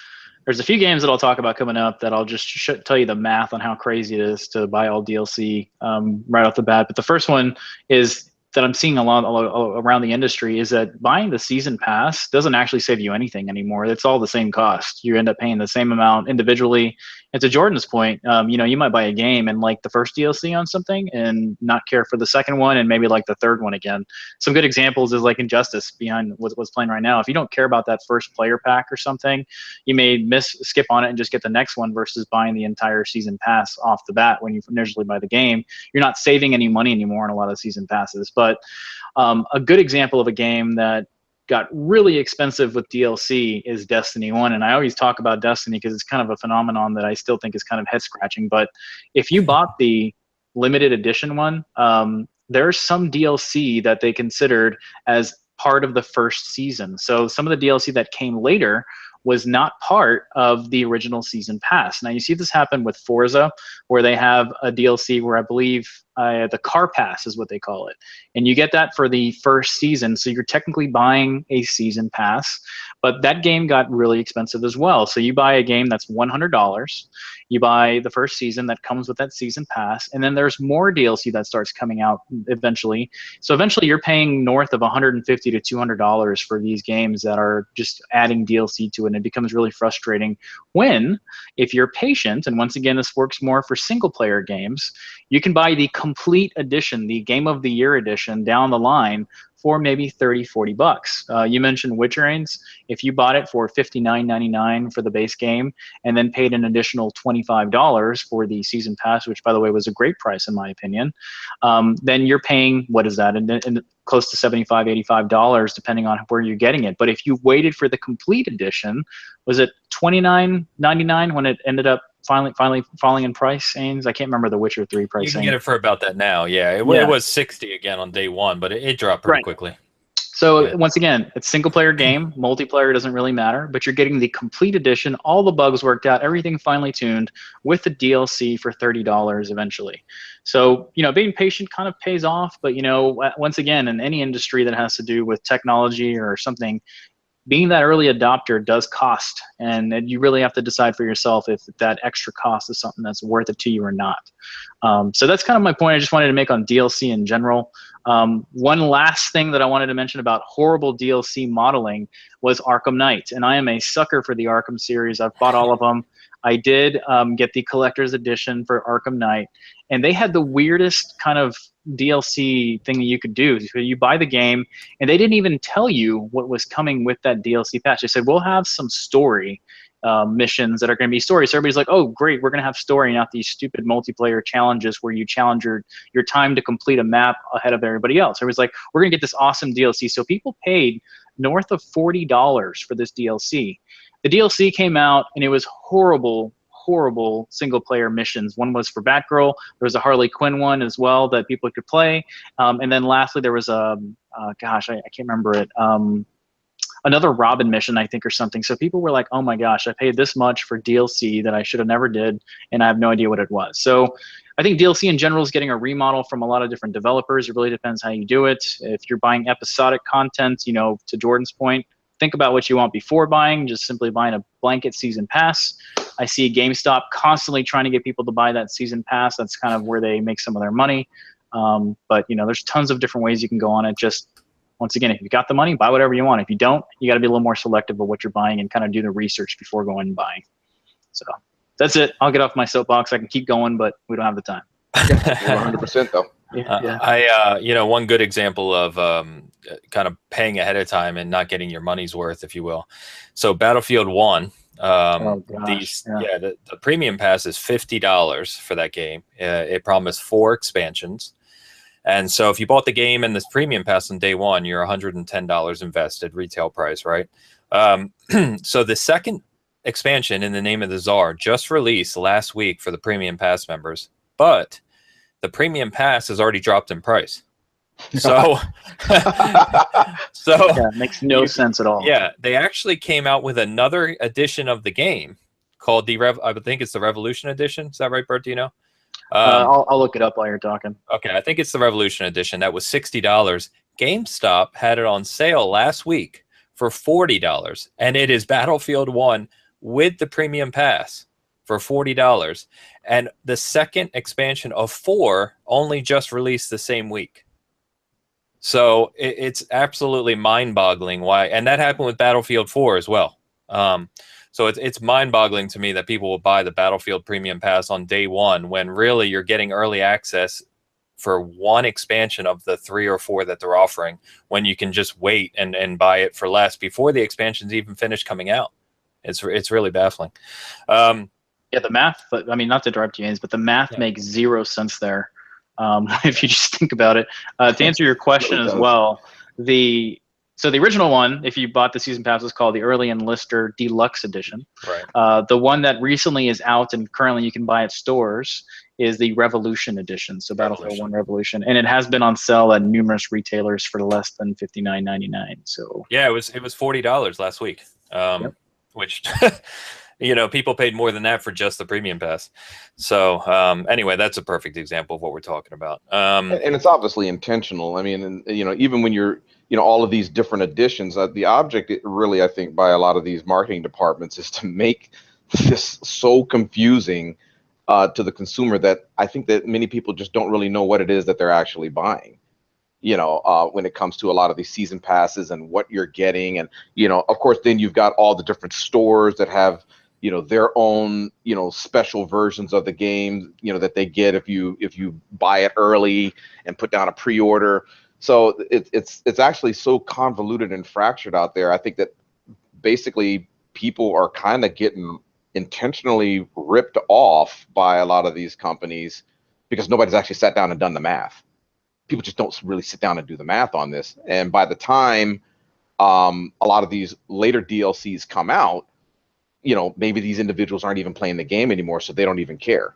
Speaker 3: a few games that I'll talk about coming up that I'll just tell you the math on how crazy it is to buy all DLC right off the bat. But the first one is that I'm seeing a lot around the industry is that buying the season pass doesn't actually save you anything anymore. It's all the same cost. You end up paying the same amount individually. And to Jordan's point, you might buy a game and like the first DLC on something and not care for the second one and maybe like the third one again. Some good examples is like Injustice behind what's playing right now. If you don't care about that first player pack or something, you may skip on it and just get the next one versus buying the entire season pass off the bat when you initially buy the game. You're not saving any money anymore on a lot of season passes. But a good example of a game that got really expensive with DLC is Destiny 1. And I always talk about Destiny because it's kind of a phenomenon that I still think is kind of head-scratching. But if you bought the limited edition one, there's some DLC that they considered as part of the first season. So some of the DLC that came later was not part of the original season pass. Now you see this happen with Forza, where they have a DLC where I believe the car pass is what they call it. And you get that for the first season. So you're technically buying a season pass, but that game got really expensive as well. So you buy a game that's $100, you buy the first season that comes with that season pass, and then there's more DLC that starts coming out eventually. So eventually you're paying north of $150 to $200 for these games that are just adding DLC to it. And it becomes really frustrating when, if you're patient, and once again, this works more for single player games, you can buy the complete edition, the Game of the Year edition down the line for maybe $30-$40. You mentioned Witcher Reigns. If you bought it for $59.99 for the base game and then paid an additional $25 for the season pass, which by the way was a great price in my opinion, then you're paying, what is that, in close to $75-$85 depending on where you're getting it. But if you waited for the complete edition, was it $29.99 when it ended up finally falling in price, Ains? I can't remember the Witcher 3 price.
Speaker 1: You can get it for about that now. Yeah, it was 60 again on day one, but it dropped pretty quickly.
Speaker 3: So once again, it's single player game. Multiplayer doesn't really matter, but you're getting the complete edition, all the bugs worked out, everything finely tuned with the DLC for $30 eventually. So, being patient kind of pays off, but, once again, in any industry that has to do with technology or something, being that early adopter does cost, and you really have to decide for yourself if that extra cost is something that's worth it to you or not. So that's kind of my point I just wanted to make on DLC in general. One last thing that I wanted to mention about horrible DLC modeling was Arkham Knight, and I am a sucker for the Arkham series. I've bought all of them. I did get the collector's edition for Arkham Knight, and they had the weirdest kind of DLC thing that you could do. So you buy the game, and they didn't even tell you what was coming with that DLC patch. They said, we'll have some story missions that are going to be stories. So everybody's like, oh, great, we're going to have story, not these stupid multiplayer challenges where you challenge your time to complete a map ahead of everybody else. Everybody's like, we're going to get this awesome DLC. So people paid north of $40 for this DLC. The DLC came out, and it was horrible single-player missions. One was for Batgirl. There was a Harley Quinn one as well that people could play. And then lastly, there was I can't remember it. Another Robin mission, I think, or something. So people were like, oh my gosh, I paid this much for DLC that I should have never did, and I have no idea what it was. So I think DLC in general is getting a remodel from a lot of different developers. It really depends how you do it. If you're buying episodic content, to Jordan's point, think about what you want before buying. Just simply buying a blanket season pass. I see GameStop constantly trying to get people to buy that season pass. That's kind of where they make some of their money. But there's tons of different ways you can go on it. Just once again, if you got the money, buy whatever you want. If you don't, you got to be a little more selective of what you're buying and kind of do the research before going and buying. So that's it. I'll get off my soapbox. I can keep going, but we don't have the time.
Speaker 2: 100% though.
Speaker 1: One good example of kind of paying ahead of time and not getting your money's worth, if you will. So Battlefield 1, the premium pass is $50 for that game. It promised 4 expansions. And so if you bought the game and this premium pass on day one, you're $110 invested, retail price, right? So the second expansion, In the Name of the Czar, just released last week for the premium pass members, but the premium pass has already dropped in price. So,
Speaker 3: it makes no sense at all.
Speaker 1: Yeah, they actually came out with another edition of the game called I would think it's the Revolution Edition. Is that right, Bert? Do you know?
Speaker 3: I'll look it up while you're talking.
Speaker 1: Okay, I think it's the Revolution Edition. That was $60. GameStop had it on sale last week for $40, and it is Battlefield 1 with the premium pass for $40. And the second expansion of 4 only just released the same week. So it's absolutely mind-boggling why, and that happened with Battlefield 4 as well. So it's mind-boggling to me that people will buy the Battlefield Premium Pass on day one when really you're getting early access for one expansion of the 3 or 4 that they're offering, when you can just wait and buy it for less before the expansions even finish coming out. It's really baffling.
Speaker 3: Yeah, the math, I mean, not to interrupt you, James, but the math makes zero sense there. If you just think about it. To answer your question as well, so the original one, if you bought the season pass, was called the Early Enlister Deluxe Edition.
Speaker 1: Right.
Speaker 3: The one that recently is out and currently you can buy at stores is the Revolution Edition, so Battlefield 1 Revolution, and it has been on sale at numerous retailers for less than $59.99. So
Speaker 1: yeah, it was $40 last week, which you know, people paid more than that for just the premium pass. So anyway, that's a perfect example of what we're talking about.
Speaker 2: And it's obviously intentional. I mean, and, you know, even when you're, you know, all of these different editions, the object really, I think, by a lot of these marketing departments is to make this so confusing to the consumer that I think that many people just don't really know what it is that they're actually buying. You know, when it comes to a lot of these season passes and what you're getting, and you know, of course, then you've got all the different stores that have, you know, their own, you know, special versions of the game, you know, that they get if you buy it early and put down a pre-order. So it's actually so convoluted and fractured out there. I think that basically people are kind of getting intentionally ripped off by a lot of these companies because nobody's actually sat down and done the math. People just don't really sit down and do the math on this. And by the time a lot of these later DLCs come out, you know, maybe these individuals aren't even playing the game anymore, so they don't even care.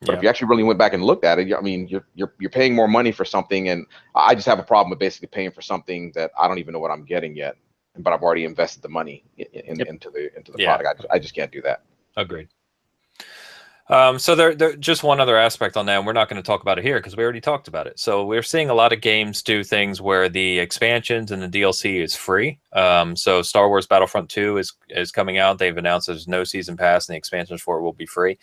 Speaker 2: But if you actually really went back and looked at it, I mean, you're paying more money for something, and I just have a problem with basically paying for something that I don't even know what I'm getting yet, but I've already invested the money into the product. I just can't do that.
Speaker 1: Agreed. So there just one other aspect on that, and we're not going to talk about it here because we already talked about it. So we're seeing a lot of games do things where the expansions and the DLC is free. So Star Wars Battlefront 2 is coming out. They've announced there's no season pass, and the expansions for it will be free.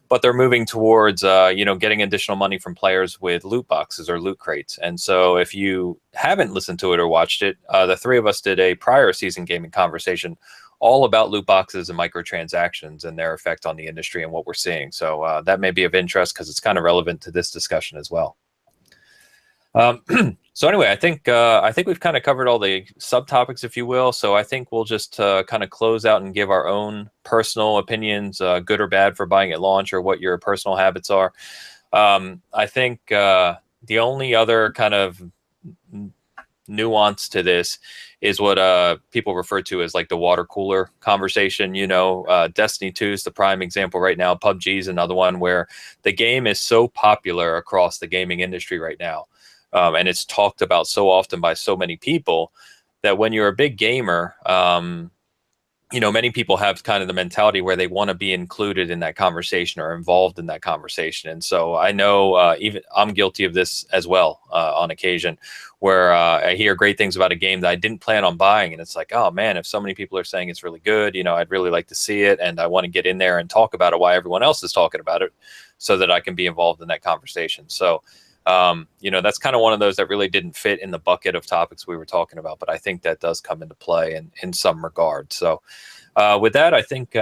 Speaker 1: But they're moving towards you know, getting additional money from players with loot boxes or loot crates. And so if you haven't listened to it or watched it, the three of us did a prior season gaming conversation all about loot boxes and microtransactions and their effect on the industry and what we're seeing. So that may be of interest because it's kind of relevant to this discussion as well. So anyway, I think we've kind of covered all the subtopics, if you will. So I think we'll just kind of close out and give our own personal opinions, good or bad, for buying at launch, or what your personal habits are. I think the only other kind of nuance to this is what people refer to as like the water cooler conversation. You know, Destiny 2 is the prime example right now. PUBG is another one where the game is so popular across the gaming industry right now. And it's talked about so often by so many people that when you're a big gamer, you know, many people have kind of the mentality where they want to be included in that conversation or involved in that conversation. And so I know even I'm guilty of this as well on occasion, where I hear great things about a game that I didn't plan on buying. And it's like, oh man, if so many people are saying it's really good, you know, I'd really like to see it. And I want to get in there and talk about it while everyone else is talking about it so that I can be involved in that conversation. So you know, that's kind of one of those that really didn't fit in the bucket of topics we were talking about, but I think that does come into play in some regard. So with that, I think,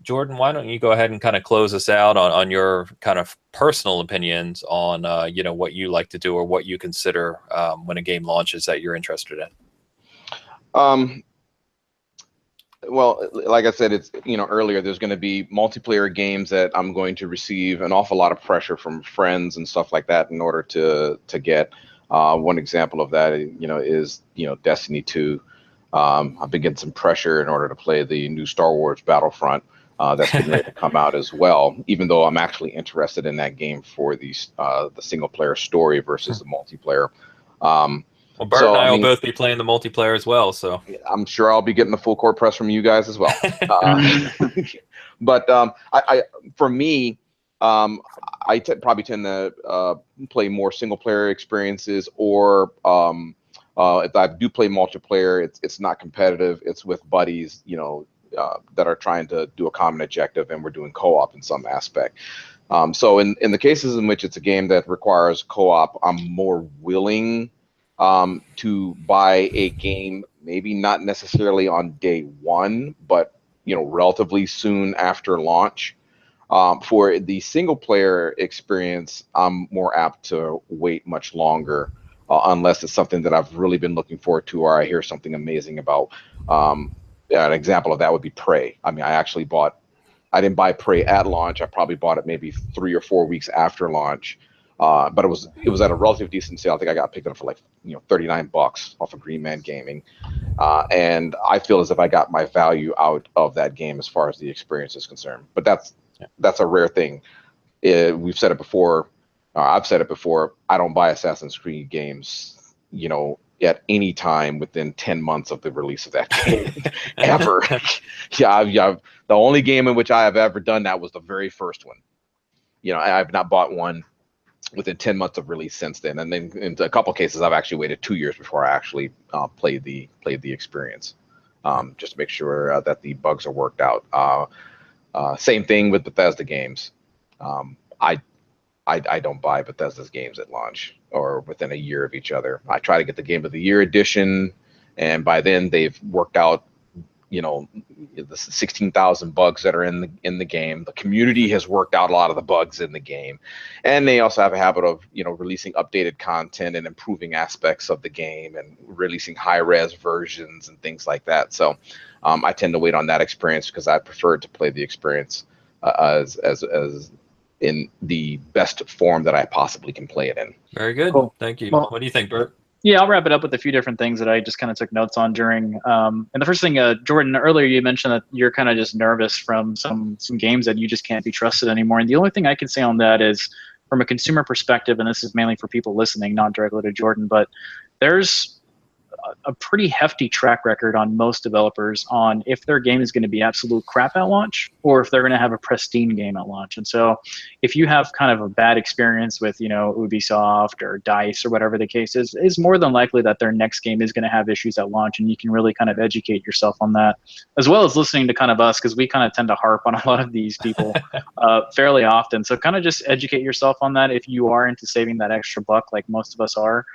Speaker 1: Jordan, why don't you go ahead and kind of close us out on your kind of personal opinions on, you know, what you like to do or what you consider when a game launches that you're interested in.
Speaker 2: Well, like I said, it's, you know, earlier, there's going to be multiplayer games that I'm going to receive an awful lot of pressure from friends and stuff like that in order to get. One example of that, you know, is, you know, Destiny 2. I've been getting some pressure in order to play the new Star Wars Battlefront that's getting ready to come out as well, even though I'm actually interested in that game for the single player story versus the multiplayer.
Speaker 1: Well, Bert and I will both be playing the multiplayer as well, so
Speaker 2: I'm sure I'll be getting the full court press from you guys as well. But for me, I probably tend to play more single player experiences or If I do play multiplayer, it's not competitive. It's with buddies, that are trying to do a common objective, and we're doing co-op in some aspect. So in the cases in which it's a game that requires co-op, I'm more willing to buy a game, maybe not necessarily on day one, but relatively soon after launch. For the single player experience, I'm more apt to wait much longer, unless it's something that I've really been looking forward to, or I hear something amazing about. An example of that would be Prey. I mean, I didn't buy Prey at launch. I probably bought it maybe 3 or 4 weeks after launch. But it was at a relatively decent sale. I think I picked it up for like $39 off of Green Man Gaming, and I feel as if I got my value out of that game as far as the experience is concerned. But that's a rare thing. We've said it before. I've said it before. I don't buy Assassin's Creed games, at any time within 10 months of the release of that game, ever. Yeah, the only game in which I have ever done that was the very first one. I've not bought one within 10 months of release since then. And then in a couple cases, I've actually waited 2 years before I actually played the experience, just to make sure that the bugs are worked out. Same thing with Bethesda games. I don't buy Bethesda's games at launch or within a year of each other. I try to get the Game of the Year edition, and by then they've worked out, the 16,000 bugs that are in the game. The community has worked out a lot of the bugs in the game, and they also have a habit of releasing updated content and improving aspects of the game and releasing high-res versions and things like that. So I tend to wait on that experience because I prefer to play the experience as in the best form that I possibly can play it in.
Speaker 1: Very good.
Speaker 3: Cool.
Speaker 1: Thank you.
Speaker 3: Well,
Speaker 1: what do you think, Bert?
Speaker 3: Yeah, I'll wrap it up with a few different things that I just kind of took notes on during. And the first thing, Jordan, earlier you mentioned that you're kind of just nervous from some games that you just can't be trusted anymore. And the only thing I can say on that is, from a consumer perspective, and this is mainly for people listening, not directly to Jordan, but there's a pretty hefty track record on most developers on if their game is going to be absolute crap at launch or if they're going to have a pristine game at launch. And so if you have kind of a bad experience with, Ubisoft or DICE or whatever the case is, it's more than likely that their next game is going to have issues at launch, and you can really kind of educate yourself on that, as well as listening to kind of us, because we kind of tend to harp on a lot of these people fairly often. So kind of just educate yourself on that if you are into saving that extra buck, like most of us are.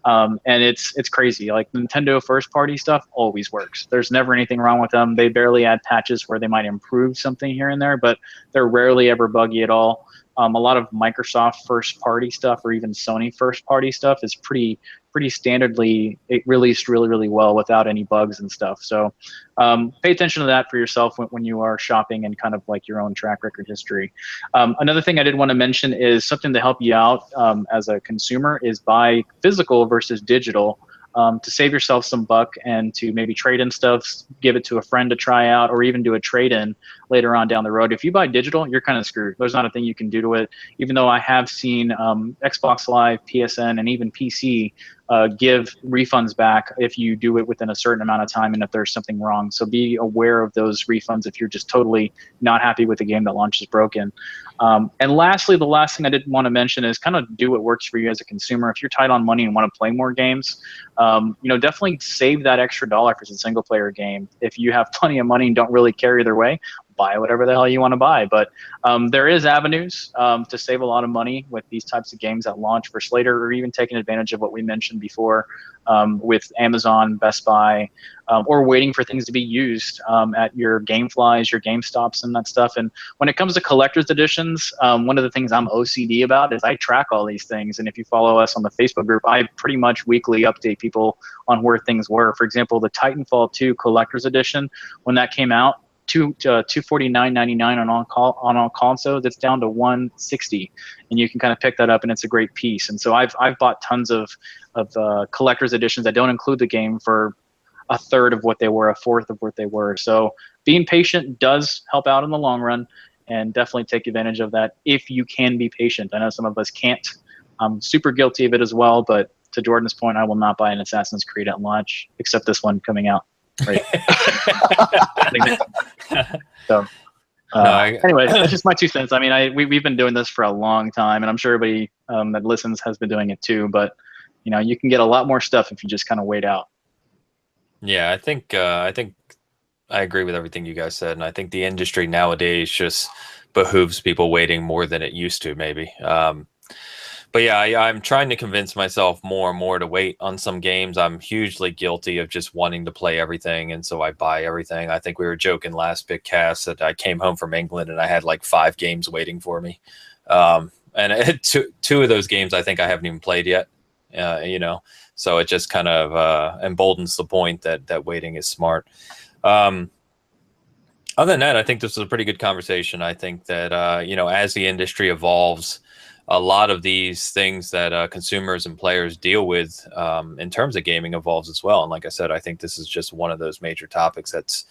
Speaker 3: And it's crazy. Like Nintendo first-party stuff always works. There's never anything wrong with them. They barely add patches where they might improve something here and there, but they're rarely ever buggy at all. A lot of Microsoft first-party stuff or even Sony first-party stuff is pretty standardly released really well without any bugs and stuff. So pay attention to that for yourself when you are shopping and kind of like your own track record history. Another thing I did want to mention is something to help you out as a consumer is buy physical versus digital. To save yourself some buck and to maybe trade in stuff, give it to a friend to try out, or even do a trade-in later on down the road. If you buy digital, you're kind of screwed. There's not a thing you can do to it, even though I have seen Xbox Live, PSN, and even PC give refunds back if you do it within a certain amount of time and if there's something wrong. So be aware of those refunds if you're just totally not happy with the game that launches broken. And lastly, the last thing I did want to mention is kind of do what works for you as a consumer. If you're tight on money and want to play more games, definitely save that extra dollar for a single player game. If you have plenty of money and don't really care either way, buy whatever the hell you want to buy. But there is avenues to save a lot of money with these types of games at launch for Slater, or even taking advantage of what we mentioned before with Amazon, Best Buy, or waiting for things to be used at your GameFlys, your GameStops, and that stuff. And when it comes to collector's editions, one of the things I'm OCD about is I track all these things. And if you follow us on the Facebook group, I pretty much weekly update people on where things were. For example, the Titanfall 2 collector's edition, when that came out, $249.99 on all consoles. It's down to $160, and you can kind of pick that up, and it's a great piece. And so I've bought tons of collector's editions that don't include the game for a third of what they were, a fourth of what they were. So being patient does help out in the long run, and definitely take advantage of that if you can be patient. I know some of us can't. I'm super guilty of it as well, but to Jordan's point, I will not buy an Assassin's Creed at launch, except this one coming out. Right. So, anyway, that's just my 2 cents. I mean, we've been doing this for a long time, and I'm sure everybody that listens has been doing it too. But You can get a lot more stuff if you just kind of wait out.
Speaker 1: Yeah, I think I agree with everything you guys said, and I think the industry nowadays just behooves people waiting more than it used to, maybe. But yeah, I'm trying to convince myself more and more to wait on some games. I'm hugely guilty of just wanting to play everything, and so I buy everything. I think we were joking last big cast that I came home from England and I had like 5 games waiting for me, and two of those games I think I haven't even played yet. So it just kind of emboldens the point that waiting is smart. Other than that, I think this was a pretty good conversation. I think that, as the industry evolves, a lot of these things that consumers and players deal with in terms of gaming evolves as well. And like I said, I think this is just one of those major topics that's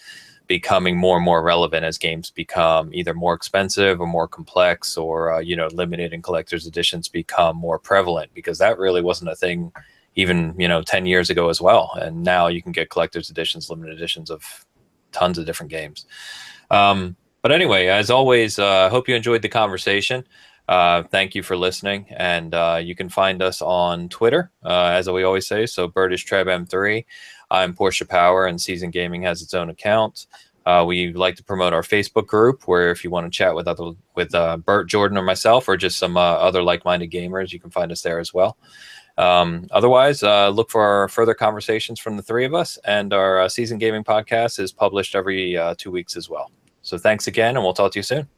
Speaker 1: becoming more and more relevant as games become either more expensive or more complex, or, limited and collector's editions become more prevalent, because that really wasn't a thing even, 10 years ago as well. And now you can get collector's editions, limited editions of tons of different games. But anyway, as always, I hope you enjoyed the conversation. Thank you for listening. And you can find us on Twitter, as we always say. So Bert is TrebM3. I'm Porsche Power, and Season Gaming has its own account. We like to promote our Facebook group, where if you want to chat with Bert, Jordan, or myself, or just some other like-minded gamers, you can find us there as well. Otherwise, look for our further conversations from the 3 of us, and our Season Gaming podcast is published every 2 weeks as well. So thanks again, and we'll talk to you soon.